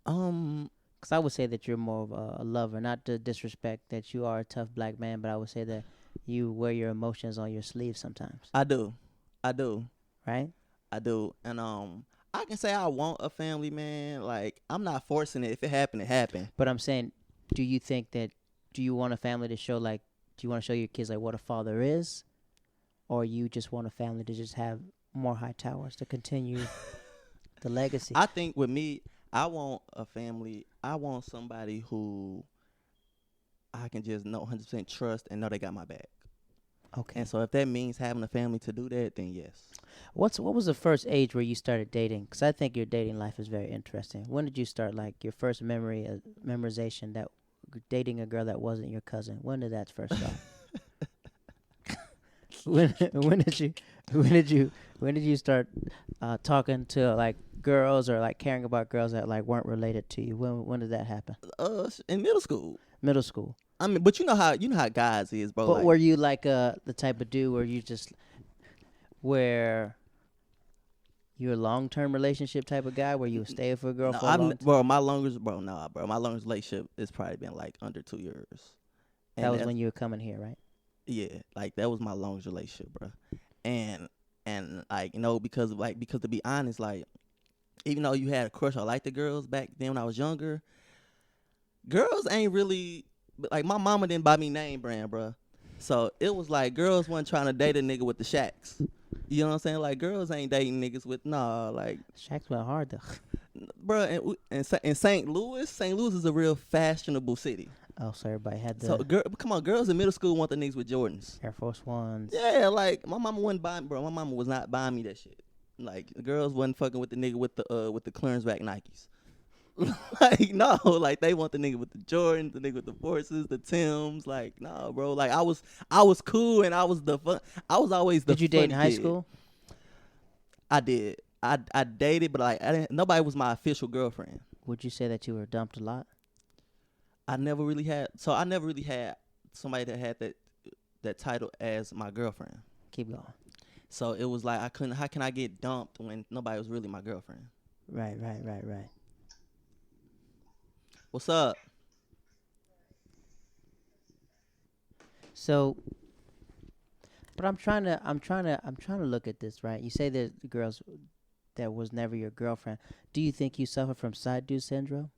Because I would say that you're more of a lover, not to disrespect that you are a tough black man, but I would say that you wear your emotions on your sleeve sometimes. I do. Right? I do. And I can say I want a family, man. Like, I'm not forcing it. If it happened, it happened. But I'm saying, do you want a family to show, like, do you want to show your kids, like, what a father is? Or you just want a family to just have more Hightowers to continue the legacy? I think with me, I want a family. I want somebody who I can just know 100% trust and know they got my back. Okay. And so if that means having a family to do that, then yes. What was the first age where you started dating? Because I think your dating life is very interesting. When did you start, like, your first memorization that dating a girl that wasn't your cousin? When did that first start? when did you when did you when did you start talking to like girls or like caring about girls that like weren't related to you? When did that happen? In middle school. Middle school. I mean, but you know how guys is, bro. But Like, were you like the type of dude where you just where you're a long-term relationship type of guy where you stay with a girl no, for a long time? bro. My longest, bro. Nah, bro. My longest relationship has probably been like under 2 years. That was when you were coming here, right? Yeah, like that was my longest relationship, bro. And like because to be honest, like even though you had a crush, I liked the girls back then when I was younger. Girls ain't really like my mama didn't buy me name brand, bro. So it was like girls wasn't trying to date a nigga with the shacks. You know what I'm saying? Like girls ain't dating niggas with like Shaq's went hard though. bro. And St. Louis is a real fashionable city. Oh, so everybody had the So come on, girls in middle school want the niggas with Jordans. Air Force Ones. Yeah, like my mama wasn't buying, bro. My mama was not buying me that shit. Like the girls wasn't fucking with the nigga with the clearance back Nikes. Like no, like they want the nigga with the Jordans, the nigga with the Forces, the Timbs. Like no, bro. Like I was cool and I was the fun. I was always the. Did you date in high kid. school? I did. I dated, but like I didn't. Nobody was my official girlfriend. Would you say that you were dumped a lot? I never really had. So I never really had somebody that had that title as my girlfriend. Keep going. So it was like I couldn't. How can I get dumped when nobody was really my girlfriend? Right. What's up? So, but I'm trying to look at this, right? You say that the girls that was never your girlfriend. Do you think you suffer from side dude syndrome?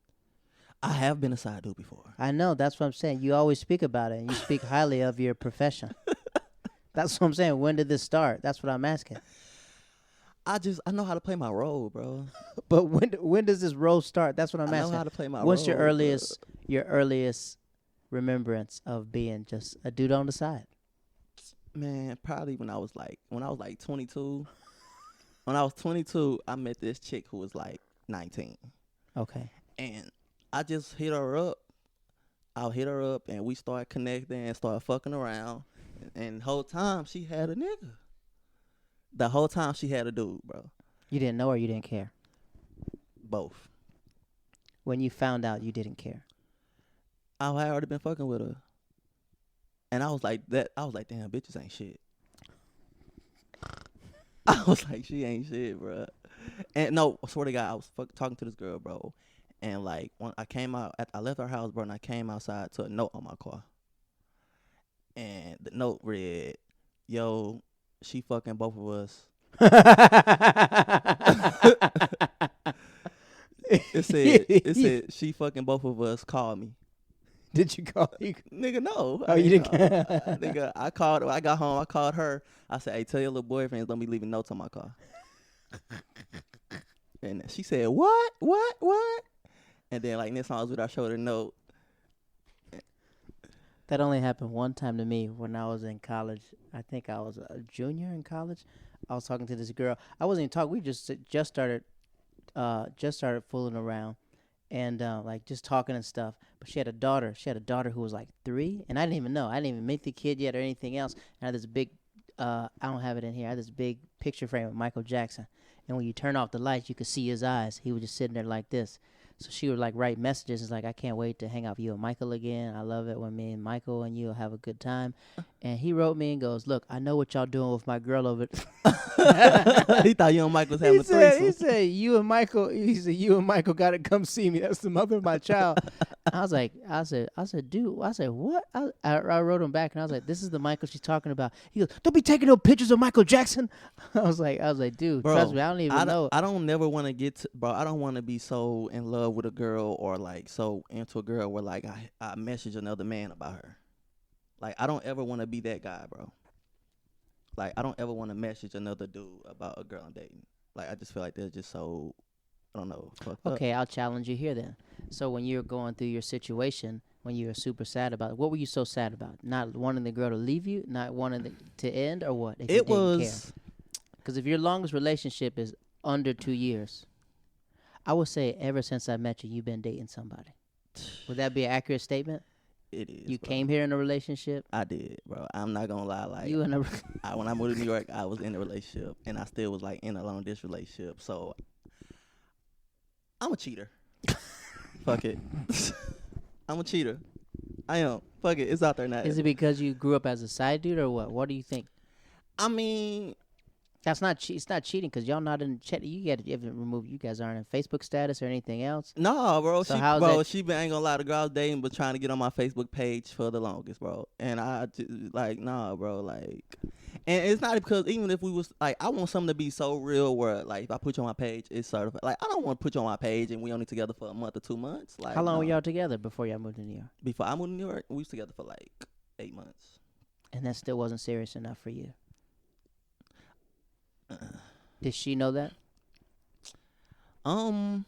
I have been a side dude before. I know. That's what I'm saying. You always speak about it, and you speak highly of your profession. That's what I'm saying. When did this start? That's what I'm asking. I know how to play my role, bro. But when does this role start? That's what I'm asking. I know how to play my role. What's your earliest remembrance of being just a dude on the side? Man, probably when I was like 22. When I was 22, I met this chick who was like 19. Okay. And I just hit her up. I hit her up, and we started connecting and started fucking around. And the whole time, she had a nigga. The whole time, she had a dude, bro. You didn't know or you didn't care? Both. When you found out, you didn't care? I had already been fucking with her. And I was like, damn, bitches ain't shit. I was like, she ain't shit, bro. And no, I swear to God, I was talking to this girl, bro. And like, when I came out, I left her house, bro, and I came outside to a note on my car. And the note read, yo, she fucking both of us. It said, she fucking both of us, call me. Did you call you? Nigga, no. Oh, you didn't. Nigga, I called. I got home. I called her. I said, "Hey, tell your little boyfriends don't be leaving notes on my car." And she said, "What? And then like next time I was with her, I showed her a note. That only happened one time to me when I was in college. I think I was a junior in college. I was talking to this girl. I wasn't even talking. We just started fooling around. And like just talking and stuff. But she had a daughter. She had a daughter who was like 3, and I didn't even know. I didn't even meet the kid yet or anything else. And I had this big, I don't have it in here. I had this big picture frame of Michael Jackson. And when you turn off the lights, you could see his eyes. He was just sitting there like this. So she would like write messages. It's like, I can't wait to hang out with you and Michael again. I love it when me and Michael and you will have a good time. And he wrote me and goes, look, I know what y'all doing with my girl over He thought you and Michael was having a threesome. He said, you and Michael got to come see me. That's the mother of my child. I said, dude, what? I wrote him back and I was like, this is the Michael she's talking about. He goes, don't be taking no pictures of Michael Jackson. I was like, dude, bro, trust me, I don't even know. I don't never want to get to, bro. I don't want to be so in love with a girl or like so into a girl where like I message another man about her. Like I don't ever want to be that guy, bro. Like I don't ever want to message another dude about a girl I'm dating. Like I just feel like they're just so, I don't know. Okay, I'll challenge you here then. So when you're going through your situation, when you were super sad about it? What were you so sad about? Not wanting the girl to leave you, not wanting to end, or what? If you It didn't care, was because if your longest relationship is under 2 years, I would say ever since I met you, you've been dating somebody. Would that be an accurate statement? it is. You bro. came here in a relationship. I did, bro. I'm not gonna lie. Like You in a when I moved to New York, I was in a relationship, and I still was like in a long distance relationship. So I'm a cheater. Fuck it. I'm a cheater. I am. Fuck it. It's out there now. Is it because you grew up as a side dude or what? What do you think? I mean, That's not it's not cheating because y'all not in chat. You get even removed. You guys aren't in Facebook status or anything else. no, bro. So how's that She been ain't gonna lie. The girl I was dating, but trying to get on my Facebook page for the longest, bro. And I like, nah, bro. Like, and it's not because even if we was like, I want something to be so real where like if I put you on my page, it's sort of like I don't want to put you on my page and we only together for a month or 2 months. Like, How long no. were y'all together before y'all moved to New York? Before I moved to New York, we was together for like 8 months. And that still wasn't serious enough for you. Did she know that? Or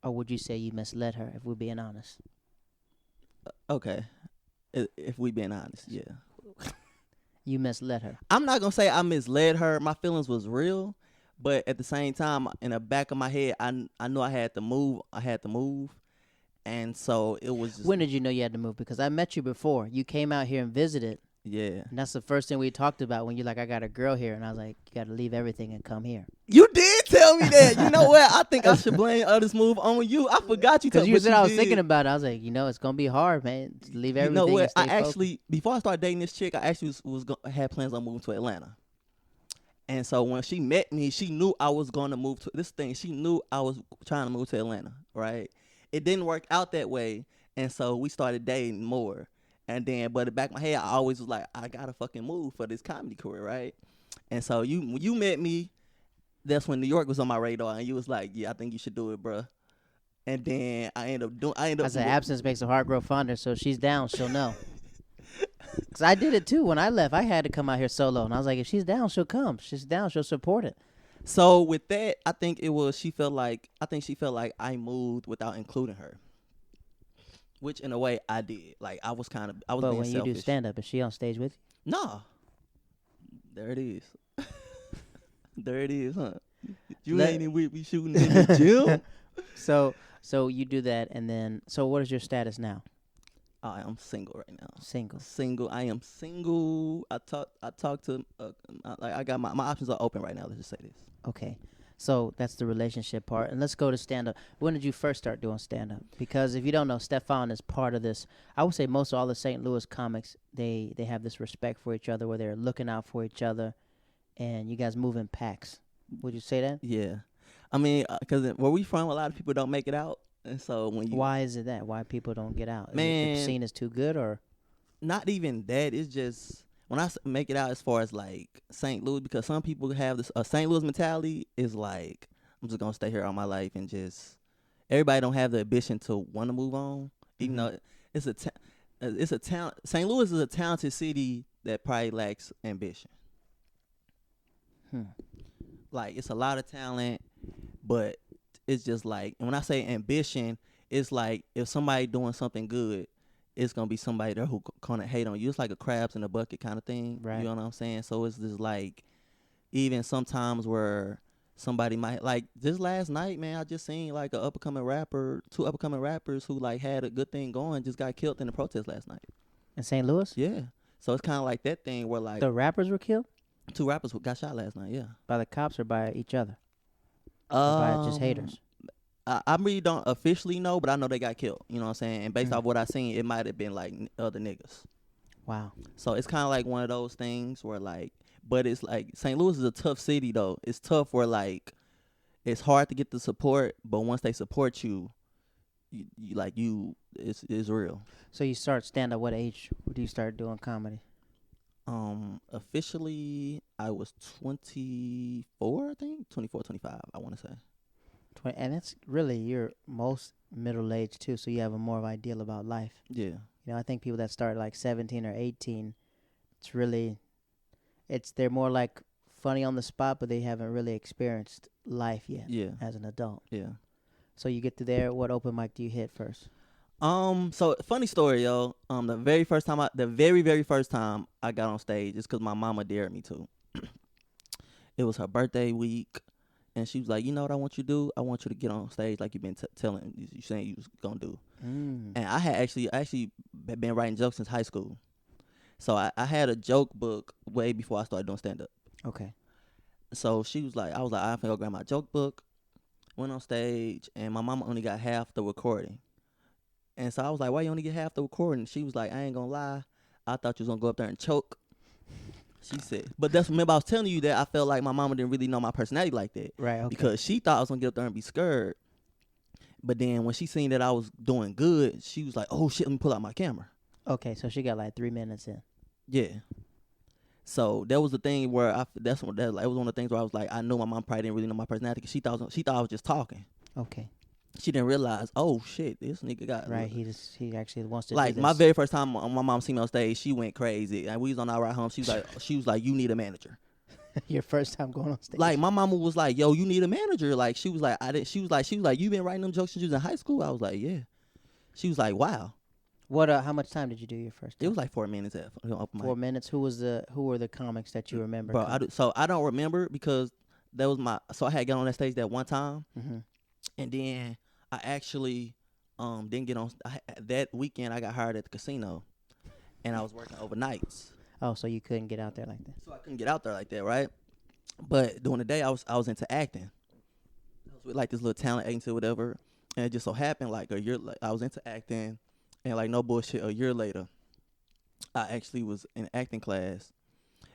would you say you misled her, if we're being honest? Okay. If we being honest, yeah. You misled her. I'm not gonna say I misled her. My feelings was real, but at the same time, in the back of my head, I knew I had to move. And so it was just. When did you know you had to move? Because I met you before. You came out here and visited. Yeah. And that's the first thing we talked about when you're like, I got a girl here. And I was like, you got to leave everything and come here. You did tell me that. You know what? I think I should blame this move on you. I forgot you. Because you said I was thinking about it. I was like, it's going to be hard, man. To leave everything. You know what? And stay I actually, before I started dating this chick, I actually had plans on moving to Atlanta. And so when she met me, she knew I was going to move to this thing. She knew I was trying to move to Atlanta, right? It didn't work out that way. And so we started dating more. And then, but in the back of my head, I always was like, I gotta fucking move for this comedy career, right? And so when you met me, that's when New York was on my radar, and you was like, yeah, I think you should do it, bruh. And then I ended up. I said, absence makes the heart grow fonder, so if she's down, she'll know. Because I did it too. When I left, I had to come out here solo. And I was like, if she's down, she'll come. She's down, she'll support it. So with that, I think she felt like I moved without including her. Which in a way I did. Like I was But being when selfish. you do stand up, is she on stage with you? No. There it is. There it is, huh? You ain't even with me shooting in the gym. So you do that, and then what is your status now? I am single right now. Single. I am single. I talk to I got my options are open right now. Let's just say this. Okay. So that's the relationship part. And let's go to stand-up. When did you first start doing stand-up? Because if you don't know, Stephon is part of this. I would say most of all the St. Louis comics, they have this respect for each other where they're looking out for each other, and you guys move in packs. Would you say that? Yeah. I mean, because where we from, a lot of people don't make it out. And so when you... Why is it that? Why people don't get out? Man. Is the scene is too good or? Not even that. It's just... When I make it out as far as like St. Louis, because some people have this St. Louis mentality is like, I'm just gonna stay here all my life and just everybody don't have the ambition to want to move on, even though it's a town. St. Louis is a talented city that probably lacks ambition. Like it's a lot of talent, but it's just like, and when I say ambition, it's like if somebody doing something good, it's going to be somebody there who kind of hate on you. It's like a crabs in a bucket kind of thing. Right. You know what I'm saying? So it's just like, even sometimes where somebody might, like this last night, man, I just seen like two up-and-coming rappers who like had a good thing going, just got killed in the protest last night. In St. Louis? Yeah. So it's kind of like that thing where like. The rappers were killed? 2 rappers got shot last night, yeah. By the cops or by each other? Or by just haters? I really don't officially know, but I know they got killed. You know what I'm saying? And based off what I seen, it might have been like other niggas. Wow. So it's kind of like one of those things where like, but it's like St. Louis is a tough city though. It's tough where like, it's hard to get the support, but once they support you, it's real. So you start stand up what age? When do you start doing comedy? Officially, I was 24, I think. 24, 25, I want to say. And that's really your most middle age too, so you have a more of an ideal about life. Yeah. I think people that start like 17 or 18, they're more like funny on the spot, but they haven't really experienced life yet. Yeah. As an adult. Yeah. So you get to there. What open mic do you hit first? So funny story, yo. The very first time I got on stage is because my mama dared me to. It was her birthday week, and she was like, "You know what I want you to do? I want you to get on stage like you've been telling you saying you was gonna do." Mm. And I actually been writing jokes since high school, so I had a joke book way before I started doing stand up. Okay. So she was like, I was like, I finna go grab my joke book. Went on stage, and my mama only got half the recording. And so I was like, why you only get half the recording? She was like, I ain't gonna lie, I thought you was gonna go up there and choke. She said, but that's remember I was telling you that I felt like my mama didn't really know my personality like that. Right. Okay. Because she thought I was gonna get up there and be scared. But then when she seen that I was doing good, she was like, oh shit, let me pull out my camera. Okay. So she got like 3 minutes in. Yeah. So that was the thing where it was one of the things where I was like, I know my mom probably didn't really know my personality because she thought I was just talking. Okay. She didn't realize, oh shit, this nigga got Right. He actually wants to do like this. my very first time my mom seen me on stage, she went crazy, and we was on our ride home. She was like, you need a manager. Your first time going on stage. Like my mama was like, yo, you need a manager. Like she was like, she was like, you been writing them jokes since you was in high school? I was like, yeah. She was like, wow. What? How much time did you do your first time? It was like 4 minutes after. 4 minutes. Who were the comics that you remember? Bro, I don't remember because that was so I had got on that stage that one time, Mm-hmm. and then I actually didn't get on that weekend. I got hired at the casino, and I was working overnights. Oh, so you couldn't get out there like that. So I couldn't get out there like that, right? But during the day, I was into acting. I was with like this little talent agency or whatever, and it just so happened like a year, like I was into acting, and like no bullshit, a year later, I actually was in acting class,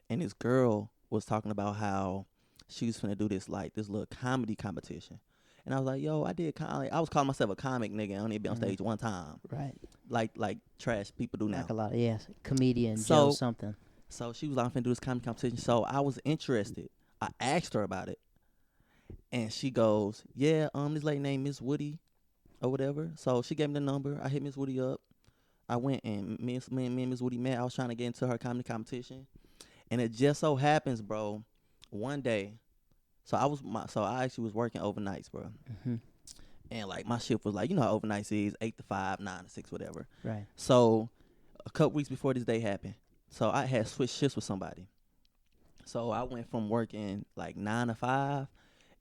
and this girl was talking about how she was finna do this little comedy competition, and I was like, yo, I was calling myself a comic nigga. I only been on stage one time, Right. like trash people do now. Like a lot of comedian So- Joe something. So she was like, I'm finna do this comedy competition. So I was interested. I asked her about it. And she goes, yeah, this lady named Miss Woody or whatever. So she gave me the number. I hit Miss Woody up. I went and me and Miss Woody met. I was trying to get into her comedy competition. And it just so happens, bro, one day, so I actually was working overnights, bro. Mm-hmm. And like my shift was like, you know how overnights is, 8 to 5, 9 to 6, whatever. Right. So a couple weeks before this day happened, so I had switched shifts with somebody. So I went from working like 9 to 5,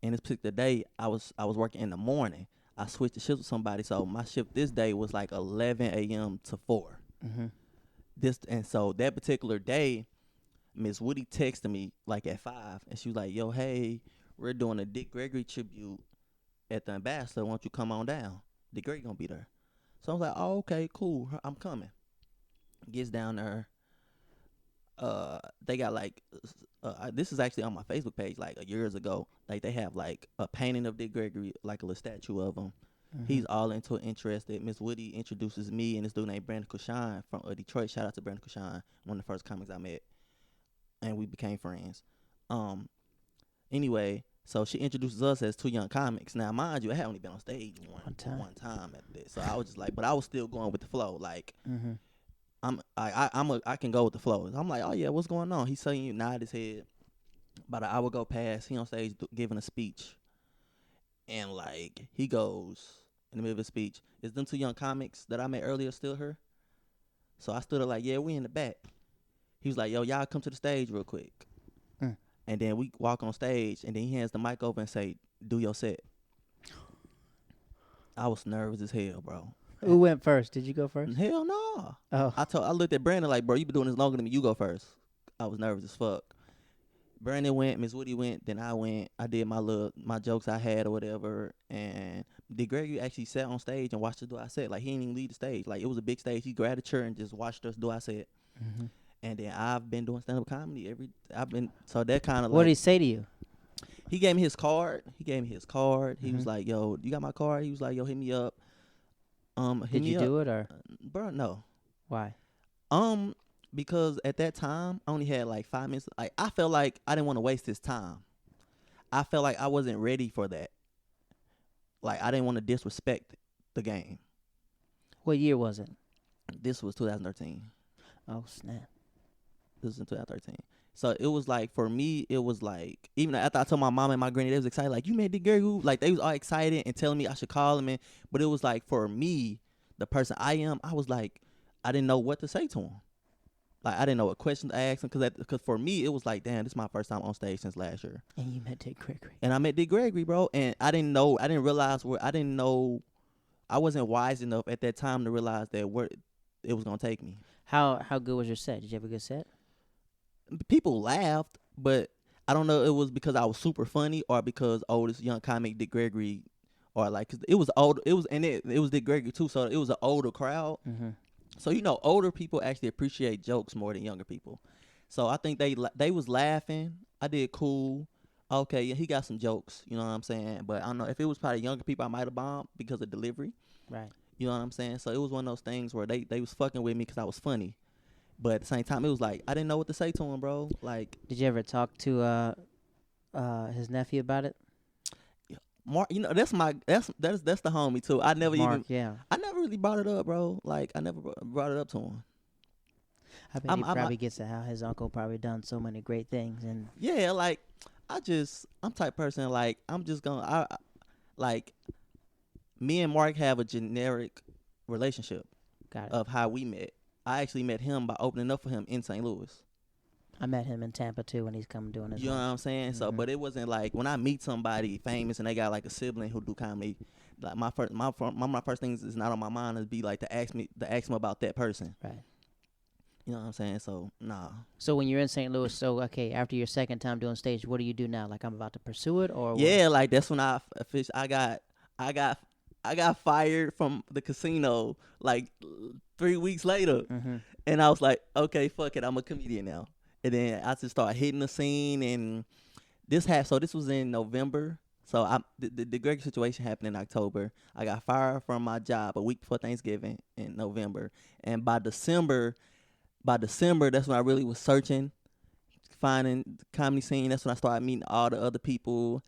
and this particular day I was working in the morning. I switched the shifts with somebody, so my shift this day was like 11 a.m. to 4. Mm-hmm. So that particular day, Miss Woody texted me like at 5, and she was like, "Yo, hey, we're doing a Dick Gregory tribute at the Ambassador. Why don't you come on down? Dick Gregory gonna be there." So I was like, "Oh, okay, cool. I'm coming." Gets down there. They got like, this is actually on my Facebook page like years ago. Like they have like a painting of Dick Gregory, like a little statue of him. Mm-hmm. He's all into interested. Miss Woody introduces me and this dude named Brandon Cushon from Detroit. Shout out to Brandon Cushon, one of the first comics I met, and we became friends. Anyway, so she introduces us as two young comics. Now, mind you, I had only been on stage one time at this, so I was just like, but I was still going with the flow. Like, Mm-hmm. I can go with the flow. I'm like, oh yeah, what's going on? He's saying, nod his head. About an hour go past, he on stage giving a speech, and like he goes in the middle of his speech, "Is them two young comics that I met earlier still here?" So I stood up like, "Yeah, we in the back." He was like, "Yo, y'all come to the stage real quick." Mm. And then we walk on stage, and then he hands the mic over and say, "Do your set." I was nervous as hell, bro. Who went first? Did you go first? Hell no. Oh. I looked at Brandon like, "Bro, you been doing this longer than me. You go first." I was nervous as fuck. Brandon went, Miss Woody went, then I went. I did my jokes I had or whatever, and Dick Gregory actually sat on stage and watched us do our set. Like he didn't even lead the stage. Like it was a big stage. He grabbed a chair and just watched us do our set. Mm-hmm. And then I've been doing stand up comedy so that kind of What like. did he say to you? He gave me his card. He was Mhm. like, "Yo, you got my card?" He was like, "Yo, hit me up." Did you do it or Bro, no. why? Because at that time I only had like 5 minutes. Like I felt like I didn't want to waste his time. I felt like I wasn't ready for that. Like I didn't want to disrespect the game. What year was it? This was 2013. Oh snap! This was in 2013. So it was like, for me, it was like, even after I told my mom and my granny, they was excited. Like, you met the girl who, like, they was all excited and telling me I should call him in. But it was like, for me, the person I am, I was like, I didn't know what to say to him. Like I didn't know what questions to ask him because for me it was like, damn, this is my first time on stage since last year. And you met Dick Gregory. And I met Dick Gregory, bro, and I didn't realize I wasn't wise enough at that time to realize that where it was gonna take me. How good was your set? Did you have a good set? People laughed, but I don't know if it was because I was super funny or because this young comic Dick Gregory, or like 'cause it was old. It was Dick Gregory too, so it was an older crowd. Mm-hmm. So older people actually appreciate jokes more than younger people. So I think they was laughing. I did cool. Okay, yeah, he got some jokes. You know what I'm saying? But I don't know if it was probably younger people, I might have bombed because of delivery. Right. You know what I'm saying? So it was one of those things where they was fucking with me because I was funny. But at the same time, it was like I didn't know what to say to him, bro. Like, did you ever talk to his nephew about it? Mark, that's the homie too. I never really brought it up, bro. Like I never brought it up to him. I bet he probably gets it how his uncle probably done so many great things, and yeah, like I'm type person, like I'm just gonna like me and Mark have a generic relationship of how we met. I actually met him by opening up for him in St. Louis. I met him in Tampa too when he's come doing his. You know what I'm saying? Mm-hmm. So, but it wasn't like when I meet somebody famous and they got like a sibling who do comedy. Like my first things is not on my mind is be like to ask me about that person. Right. You know what I'm saying? So nah. So when you're in St. Louis, so okay, after your second time doing stage, what do you do now? Like I'm about to pursue it, or yeah, what? like that's when I got fired from the casino like 3 weeks later, mm-hmm. and I was like, okay, fuck it, I'm a comedian now. And then I just started hitting the scene, and this was in November. So the Gregory situation happened in October. I got fired from my job a week before Thanksgiving in November, and by December, that's when I really was searching, finding the comedy scene. That's when I started meeting all the other people,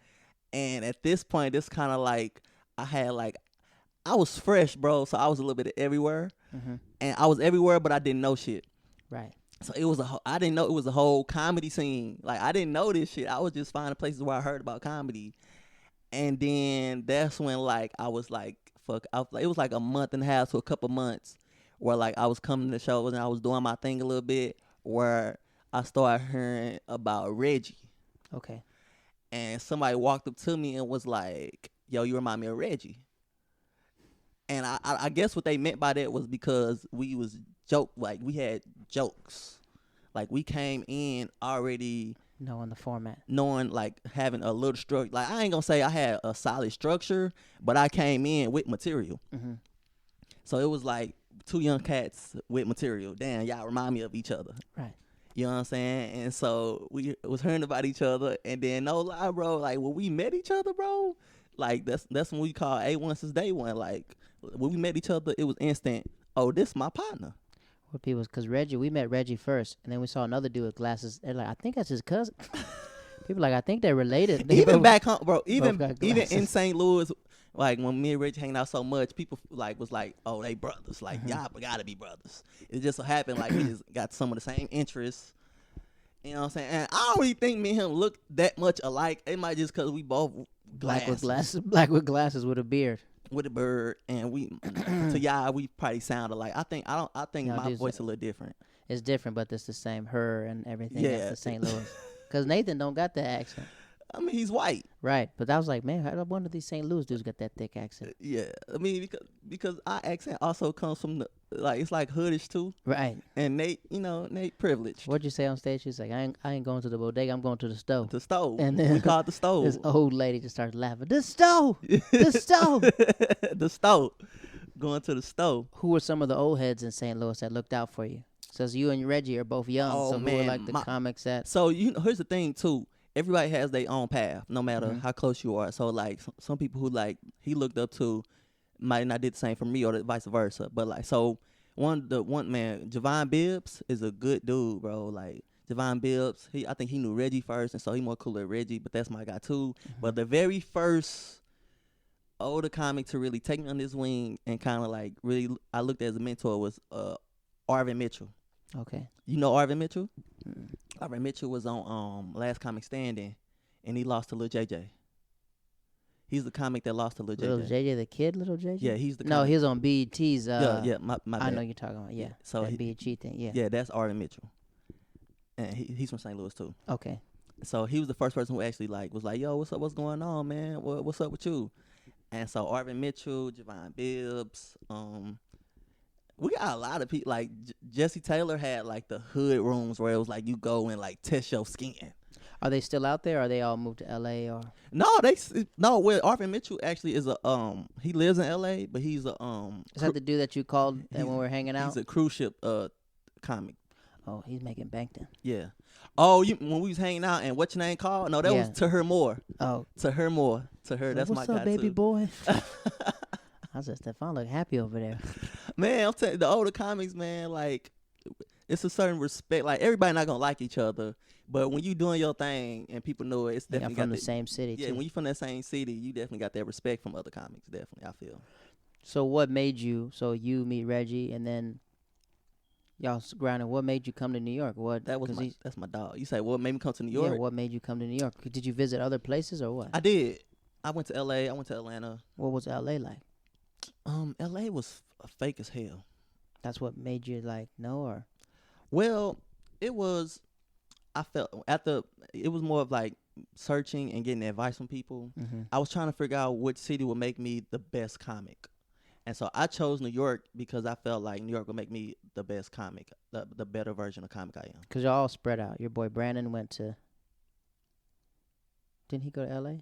and at this point, this kind of like I was fresh, bro. So I was a little bit everywhere, mm-hmm. and I was everywhere, but I didn't know shit. Right. So I didn't know it was a whole comedy scene. Like I didn't know this shit. I was just finding places where I heard about comedy. And then that's when like I was like, fuck. It was like a month and a half to a couple months where like I was coming to shows and I was doing my thing a little bit where I started hearing about Reggie. Okay. And somebody walked up to me and was like, yo, you remind me of Reggie. And I guess what they meant by that was because we had jokes. Like we came in already knowing the format. Knowing like having a little structure. Like I ain't gonna say I had a solid structure, but I came in with material. Mm-hmm. So it was like two young cats with material. Damn, y'all remind me of each other. Right. You know what I'm saying? And so we was hearing about each other, and then no lie, bro. Like when we met each other, bro, like that's when we call A1 since day one. Like when we met each other, it was instant. Oh, this my partner. What people? Because we met Reggie first, and then we saw another dude with glasses. They're like, I think that's his cousin. People like, I think they're related. Even back home, bro. Even in St. Louis, like when me and Reggie hanging out so much, people like was like, oh, they brothers. Like y'all gotta be brothers. It just so happened like we just got some of the same interests. You know what I'm saying? And I don't really think me and him look that much alike. It might just because we both black with glasses with a beard. With a bird, and we to y'all we probably sound alike. I think my voice a little different. It's different, but it's the same. Her and everything. Yeah, that's the St. Louis. Because Nathan don't got that accent. I mean, he's white. Right, but I was like, man, how one of these St. Louis dudes got that thick accent? Yeah, I mean, because our accent also comes from the it's like hoodish too. Right. And Nate privileged. What'd you say on stage? She's like, I ain't going to the bodega. I'm going to the stove. The stove. And then we call it the stove. This old lady just started laughing. The stove. The stove. The stove. Going to the stove. Who were some of the old heads in St. Louis that looked out for you? Says you and Reggie are both young. Oh, so man, who were like the comics that? So here's the thing too. Everybody has their own path, no matter how close you are. So like some people who like he looked up to might not did the same for me or vice versa. But like so one man, Javon Bibbs is a good dude, bro. Like Javon Bibbs, I think he knew Reggie first, and so he more cool than Reggie. But that's my guy too. But the very first older comic to really take me on his wing and kind of like really I looked at as a mentor was Arvin Mitchell. Okay. You know Arvin Mitchell? Arvin Mitchell was on Last Comic Standing, and he lost to Lil JJ. He's the comic that lost to Lil Little JJ. JJ the kid, little JJ. Yeah, he's the No, comic. he was on BET's. Yeah, my I bad. know you're talking about. Yeah, So that BET thing. Yeah. yeah, that's Arvin Mitchell, and he's from St. Louis too. Okay. So he was the first person who actually like was like, "Yo, what's up? What's going on, man? What's up with you?" And so Arvin Mitchell, Javon Bibbs, we got a lot of people. Like Jesse Taylor had like the hood rooms where it was like you go and like test your skin. Are they still out there? Or are they all moved to LA or? No. Well, Arvin Mitchell actually is a he lives in LA, but he's a Is that the dude that you called when we were hanging out? He's a cruise ship comic. Oh, he's making bank then. Yeah. Oh, when we was hanging out and what your name called? No, that was To Her More. Oh, To Her More. To Her. That's what's my up, guy baby too. boy? I said, Stephon look happy over there. Man, I'm telling you, the older comics, man, like it's a certain respect. Like everybody not gonna like each other, but when you doing your thing and people know it, it's I'm definitely from got the same city yeah. too. When you from that same city, you definitely got that respect from other comics. Definitely, I feel. So what made you? So you meet Reggie, and then y'all grounded. What made you come to New York? What? That was that's my dog. You say what made me come to New York? Yeah. What made you come to New York? Did you visit other places or what? I did. I went to LA. I went to Atlanta. What was LA like? LA was fake as hell. That's what made you like no or? Well, it was. I felt it was more of like searching and getting advice from people. Mm-hmm. I was trying to figure out which city would make me the best comic, and so I chose New York because I felt like New York would make me the best comic, the better version of comic I am. Cause y'all all spread out. Your boy Brandon went to. Didn't he go to LA?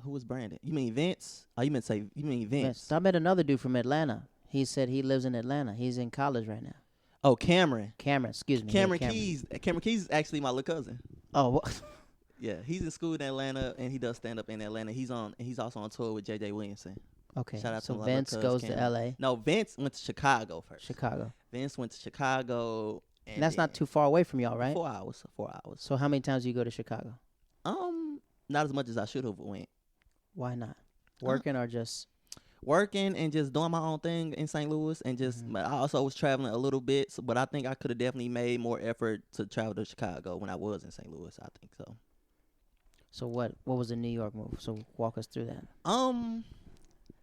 Who was Brandon? You mean Vince? Oh, you mean Vince? I met another dude from Atlanta. He said he lives in Atlanta. He's in college right now. Oh, Cameron. Excuse me. Cameron Keys. Cameron Keys is actually my little cousin. Oh, what? Yeah, he's in school in Atlanta and he does stand up in Atlanta. He's also on tour with JJ Williamson. Okay. Shout out so to my Vince little goes cousin, to Cameron. LA. No, Vince went to Chicago first. Chicago. Vince went to Chicago. And that's not too far away from y'all, right? 4 hours. 4 hours. So how many times do you go to Chicago? Not as much as I should have went. Why not? Working or just? Working and just doing my own thing in St. Louis, and just but I also was traveling a little bit. But I think I could have definitely made more effort to travel to Chicago when I was in St. Louis. I think so. So what was the New York move? So walk us through that.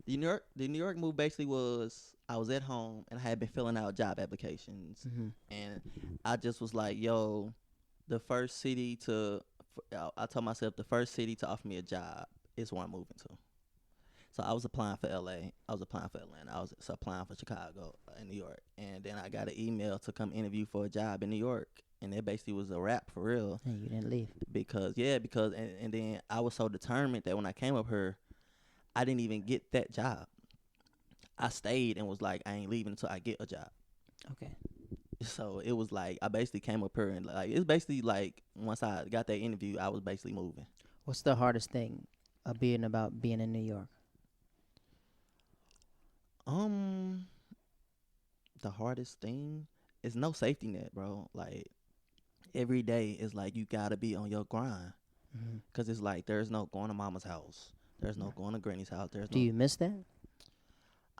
The New York move basically was I was at home and I had been filling out job applications, and I just was like, yo, the first city to I told myself the first city to offer me a job is where I'm moving to. So I was applying for LA. I was applying for Atlanta. I was applying for Chicago and New York. And then I got an email to come interview for a job in New York. And that basically was a wrap for real. And you didn't leave. Because and then I was so determined that when I came up here, I didn't even get that job. I stayed and was like, I ain't leaving until I get a job. Okay. So it was like, I basically came up here and like, it's basically like once I got that interview, I was basically moving. What's the hardest thing being in New York? The hardest thing is no safety net, bro. Like every day is like you gotta be on your grind, cause it's like there's no going to mama's house, there's no going to granny's house. Do you miss that?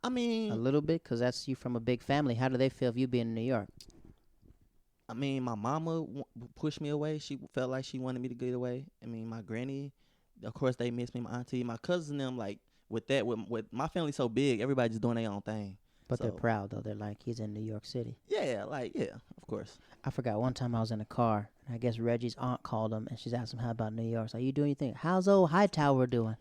I mean, a little bit, cause that's you from a big family. How do they feel if you being in New York? I mean, my mama pushed me away. She felt like she wanted me to get away. I mean, my granny, of course, they miss me. My auntie, my cousin, them like with my family so big, everybody just doing their own thing. But they're proud though. They're like, he's in New York City. Yeah, of course. I forgot one time I was in a car. And I guess Reggie's aunt called him and she's asked him how about New York. So, you doing anything? How's old Hightower doing?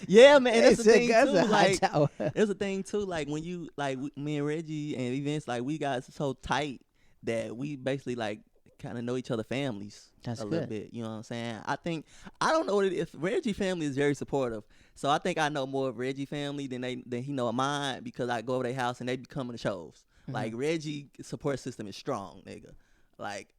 Yeah, man. That's the thing too. Like, Hightower. there's a thing too. Like when you me and Reggie and Vince, like we got so tight that we basically like kind of know each other families. That's a good. little bit. You know what I'm saying? I don't know what it is. Reggie family is very supportive. So I think I know more of Reggie family than he know of mine because I go over their house and they be coming to shows. Like Reggie support system is strong, nigga. Like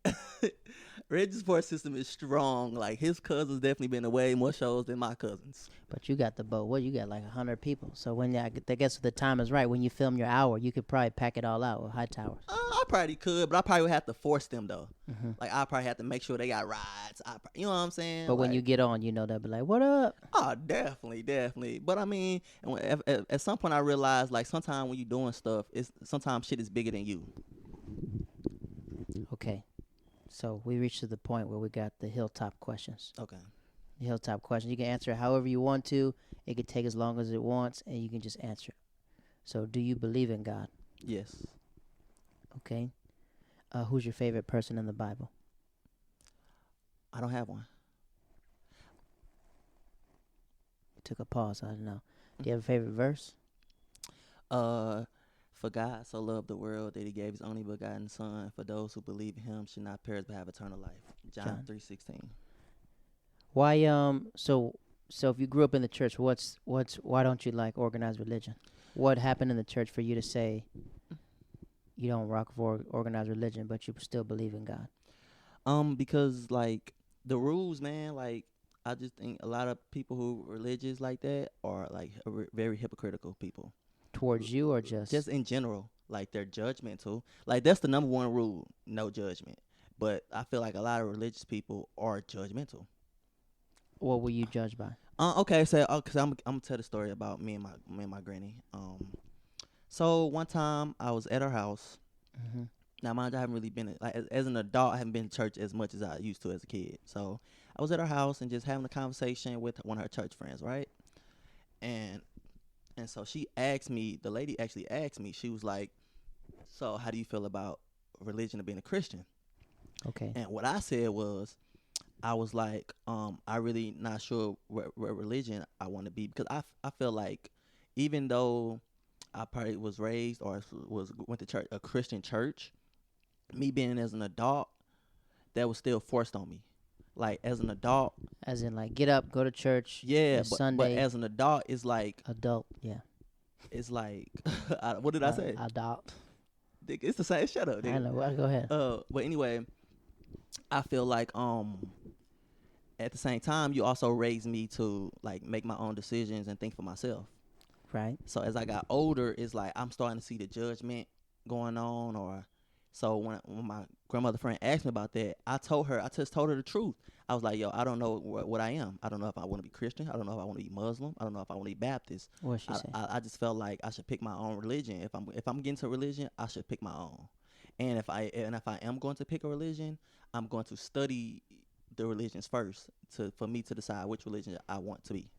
Reggie's support system is strong. Like his cousins definitely been to way more shows than my cousins. But you got the boat. What, you got like 100 people. So when I guess the time is right, when you film your hour, you could probably pack it all out with Hightower. I probably could, but I probably would have to force them though. Like I probably have to make sure they got rides. You know what I'm saying? But when you get on, they'll be like, "What up?" Oh, definitely. But I mean, at some point I realized like sometimes when you doing stuff, sometimes shit is bigger than you. Okay, so we reached to the point where we got the hilltop questions. Okay. Hilltop question. You can answer it however you want to. It could take as long as it wants, and you can just answer it. So, do you believe in God? Yes. Okay. Who's your favorite person in the Bible? I don't have one. You took a pause. I don't know. Do you have a favorite verse? For God so loved the world that he gave his only begotten son, for those who believe in him should not perish but have eternal life. John John. 3:16. Why? So if you grew up in the church, why don't you like organized religion? What happened in the church for you to say you don't rock for organized religion, but you still believe in God? Because like the rules, man, like I just think a lot of people who religious like that are like very hypocritical people. Towards you or just Just in general, like they're judgmental. Like that's the number one rule, no judgment. But I feel like a lot of religious people are judgmental. what were you judged by? Okay, so cause I'm gonna tell the story about me and my granny. So one time I was at her house. Mm-hmm. Now, mind you, I haven't really been like as an adult. I haven't been to church as much as I used to as a kid. So I was at her house and just having a conversation with one of her church friends, right? And so she asked me. The lady actually asked me. She was like, "So how do you feel about religion and being a Christian?" Okay. And what I said was, I was like, I really not sure what religion I want to be because I feel like even though I probably was raised or went to church, a Christian church, me being as an adult, that was still forced on me. Like as an adult, As in, like, get up, go to church. yeah, It's but Sunday. as an adult, Adult, yeah. it's like, what did I say? Adult. It's the same. Shut up, I nigga. know. Go ahead. But anyway, I feel like at the same time, you also raised me to like make my own decisions and think for myself. Right. So as I got older, it's like I'm starting to see the judgment going on. Or so when my grandmother friend asked me about that, I just told her the truth. I was like, yo, I don't know what I am. I don't know if I want to be Christian. I don't know if I want to be Muslim. I don't know if I want to be Baptist. What she say? I just felt like I should pick my own religion. If I'm getting to religion, I should pick my own. And if I am going to pick a religion, I'm going to study the religions first for me to decide which religion I want to be.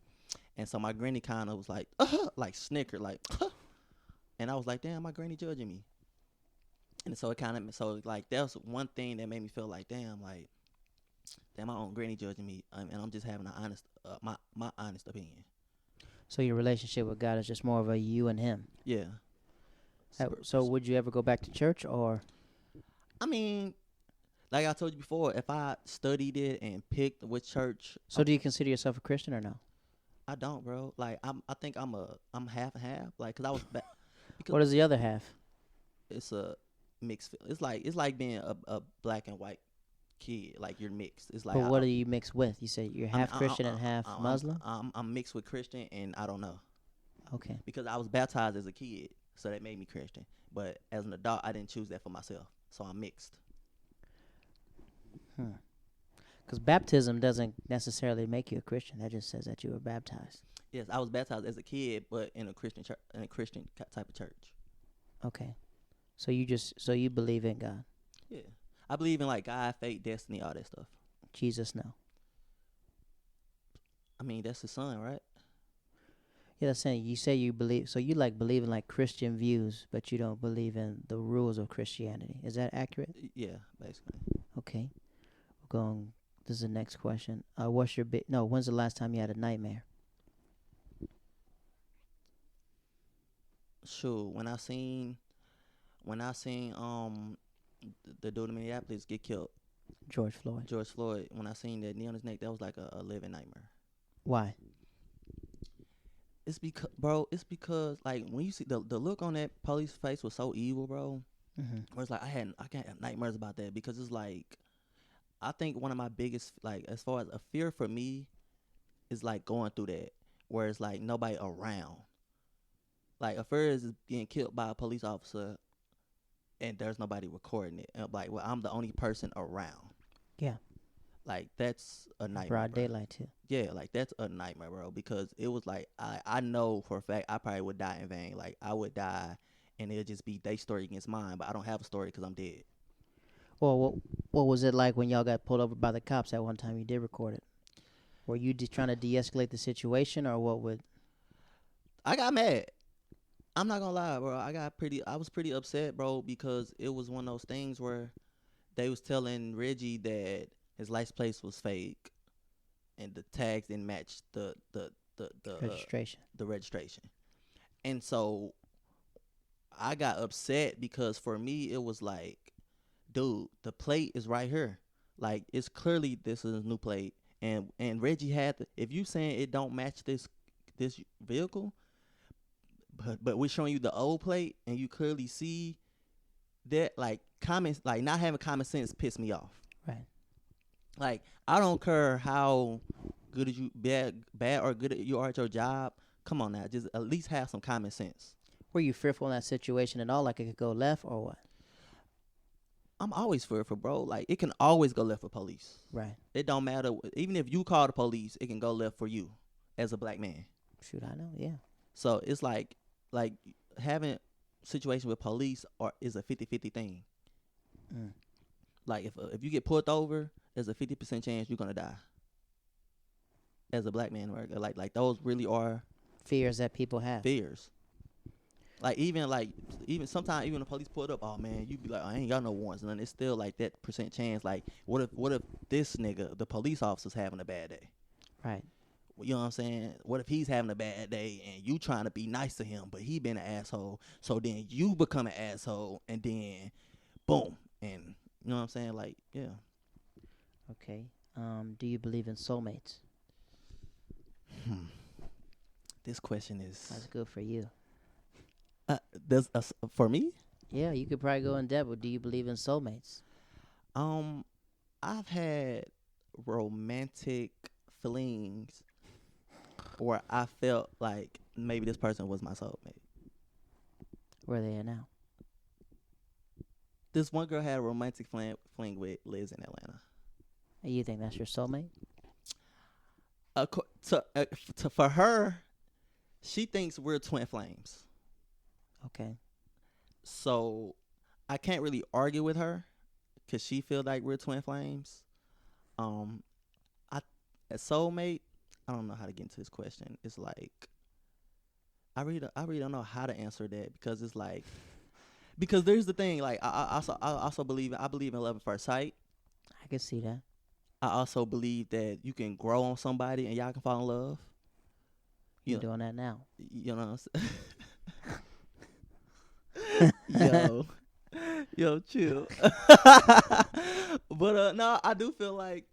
And so my granny kind of was like, like snickered, like, and I was like, damn, my granny judging me. And so like that was one thing that made me feel like, damn, my own granny judging me, and I'm just having an honest, my honest opinion. So your relationship with God is just more of a you and Him. Yeah. So would you ever go back to church or? I mean, like I told you before, if I studied it and picked which church. So do you consider yourself a Christian or no? I don't, bro. Like I think I'm half and half. Like, cause I was back. What is the other half? It's a mixed. It's like being a black and white kid. Like you're mixed. It's like. But what are you mixed with? You say you're half Christian and half I'm, Muslim? I'm mixed with Christian, and I don't know. Okay. Because I was baptized as a kid, so that made me Christian. But as an adult, I didn't choose that for myself, so I'm mixed. Because baptism doesn't necessarily make you a Christian. That just says that you were baptized. Yes, I was baptized as a kid, but in a Christian church, in a Christian type of church. Okay. So you believe in God. Yeah, I believe in like God, fate, destiny, all that stuff. Jesus, no. I mean, that's His son, right? Yeah, that's saying you say you believe. So you believe in like Christian views, but you don't believe in the rules of Christianity. Is that accurate? Yeah, basically. Okay. We're going. This is the next question. When's the last time you had a nightmare? Sure. When I seen the dude in Minneapolis get killed, George Floyd. George Floyd. When I seen that knee on his neck, that was like a living nightmare. Why? It's because like when you see the look on that police face was so evil, bro. Mm-hmm. Where it's like I can't have nightmares about that because it's like I think one of my biggest like as far as a fear for me is like going through that where it's like nobody around. Like a fear is being killed by a police officer and there's nobody recording it. And like, well, I'm the only person around. Yeah. Like that's a nightmare. Broad bro. daylight too. Yeah, like that's a nightmare, bro. Because it was like I know for a fact I probably would die in vain. Like I would die, and it'll just be their story against mine. But I don't have a story because I'm dead. Well, what was it like when y'all got pulled over by the cops that one time you did record it? Were you trying to de-escalate the situation, or what would? I got mad. I'm not gonna lie, bro. I was pretty upset, bro, because it was one of those things where they was telling Reggie that his license plate was fake and the tags didn't match Registration. the registration. And so I got upset because for me it was like, dude, the plate is right here. Like it's clearly this is a new plate. And Reggie had to, if you saying it don't match this vehicle, but we're showing you the old plate and you clearly see that, like comments, like not having common sense pissed me off. Right. Like I don't care how good as you bad or good you are at your job. Come on now, just at least have some common sense. Were you fearful in that situation at all? Like it could go left or what? I'm always fearful, bro. Like it can always go left for police. Right. It don't matter. Even if you call the police, it can go left for you as a black man. Shoot, I know. Yeah. So it's like having situation with police is a 50-50 thing. Mm. Like if you get pulled over, there's a 50% chance you're gonna die. As a black man, like those really are Fears that people have. fears. Even sometimes even the police pulled up, oh man, you be like, I ain't got no warrants, and then it's still like that percent chance. Like what if this nigga, the police officer's having a bad day? Right. You know what I'm saying? What if he's having a bad day and you trying to be nice to him, but he been an asshole? So then you become an asshole, and then boom, and you know what I'm saying? Like, yeah. Okay. Do you believe in soulmates? This question That's is good for you. for me. Yeah, you could probably go in depth with, do you believe in soulmates? I've had romantic feelings where I felt like maybe this person was my soulmate. Where they are now? This one girl had a romantic fling with Liz in Atlanta. And you think that's your soulmate? For her, she thinks we're twin flames. Okay. So I can't really argue with her because she feels like we're twin flames. A soulmate, I don't know how to get into this question. It's like I really don't know how to answer that, because it's like, because there's the thing, like I also believe in love at first sight. I can see that. I also believe that you can grow on somebody and y'all can fall in love. You're doing that now. You know what I'm saying? Yo, chill. But no, I do feel like,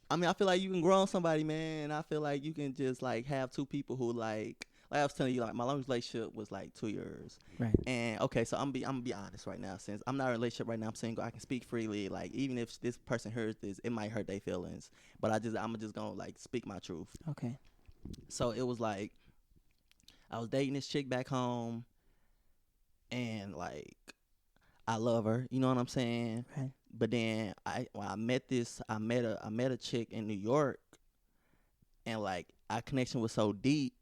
I feel like you can grow on somebody, man. And I feel like you can just like have two people who like I was telling you, like my longest relationship was like 2 years. Right. And okay, so I'm gonna be honest right now. Since I'm not in a relationship right now, I'm single. I can speak freely. Like even if this person hears this, it might hurt their feelings. But I'm just gonna like speak my truth. Okay. So it was like I was dating this chick back home, and like I love her. You know what I'm saying? Right. But then I met a chick in New York, and like our connection was so deep,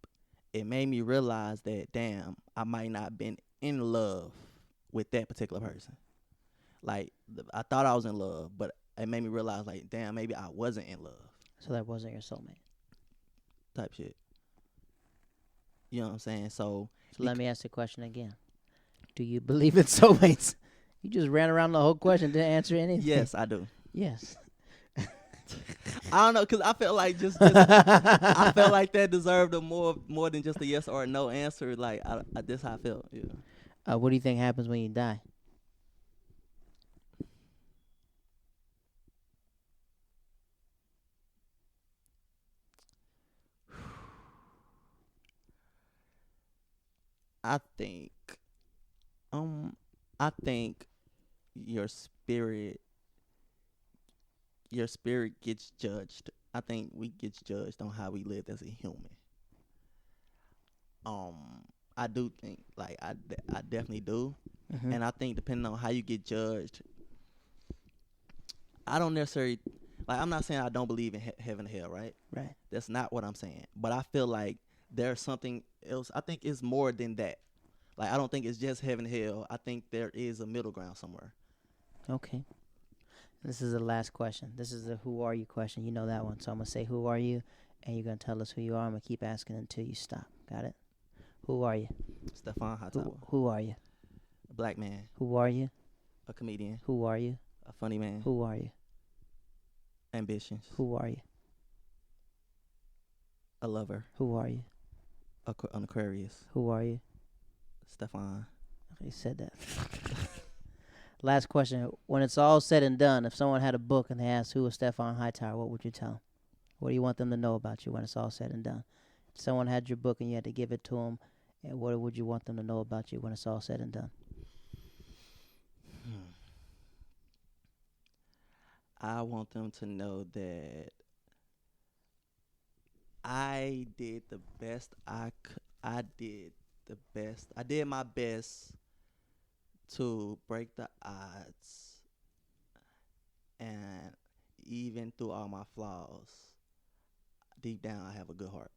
it made me realize that damn, I might not been in love with that particular person. Like I thought I was in love, but it made me realize like damn, maybe I wasn't in love. So that wasn't your soulmate. Type shit. You know what I'm saying? So let me ask the question again. Do you believe in soulmates? You just ran around the whole question, didn't answer anything. Yes, I do. Yes. I don't know, cause I felt like I felt like that deserved a more than just a yes or a no answer. Like that's how I felt. Yeah. What do you think happens when you die? I think I think your spirit gets judged. I think we get judged on how we lived as a human. I do think like I definitely do. Mm-hmm. And I think depending on how you get judged, I don't necessarily, like I'm not saying I don't believe in heaven and hell, right? Right. That's not what I'm saying. But I feel like there's something else. I think it's more than that. Like I don't think it's just heaven and hell. I think there is a middle ground somewhere. Okay. This is the last question. This is the who are you question. You know that one. So I'm going to say who are you, and you're going to tell us who you are. I'm going to keep asking until you stop. Got it? Who are you? Stephon Hightower. Who are you? A black man. Who are you? A comedian. Who are you? A funny man. Who are you? Ambitions. Who are you? A lover. Who are you? An Aquarius. Who are you? Stephon. You said that. Last question. When it's all said and done, if someone had a book and they asked who was Stephon Hightower, what would you tell them? What do you want them to know about you when it's all said and done? If someone had your book and you had to give it to them, and what would you want them to know about you when it's all said and done? I want them to know that I did the best I did my best to break the odds, and even through all my flaws, deep down I have a good heart.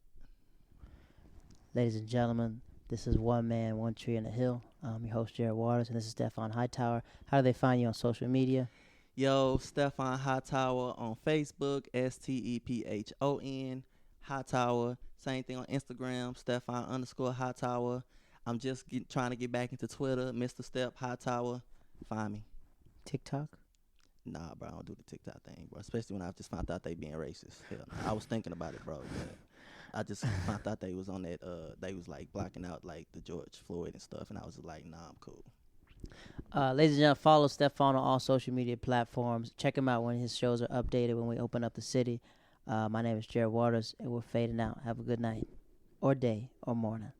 Ladies and gentlemen, this is One Man, One Tree in a Hill. I'm your host, Jared Waters, and this is Stephon Hightower. How do they find you on social media? Yo, Stephon Hightower on Facebook, STEPHON Hightower. Same thing on Instagram, Stephon_Hightower. I'm just trying to get back into Twitter, Mr. Step Hightower. Find me. TikTok? Nah, bro, I don't do the TikTok thing, bro. Especially when I just found out they being racist. Hell, nah. I was thinking about it, bro. But I just found out they was on that. They was like blocking out like the George Floyd and stuff, and I was just like, nah, I'm cool. Ladies and gentlemen, follow Stephon on all social media platforms. Check him out when his shows are updated, when we open up the city. My name is Jared Waters, and we're fading out. Have a good night, or day, or morning.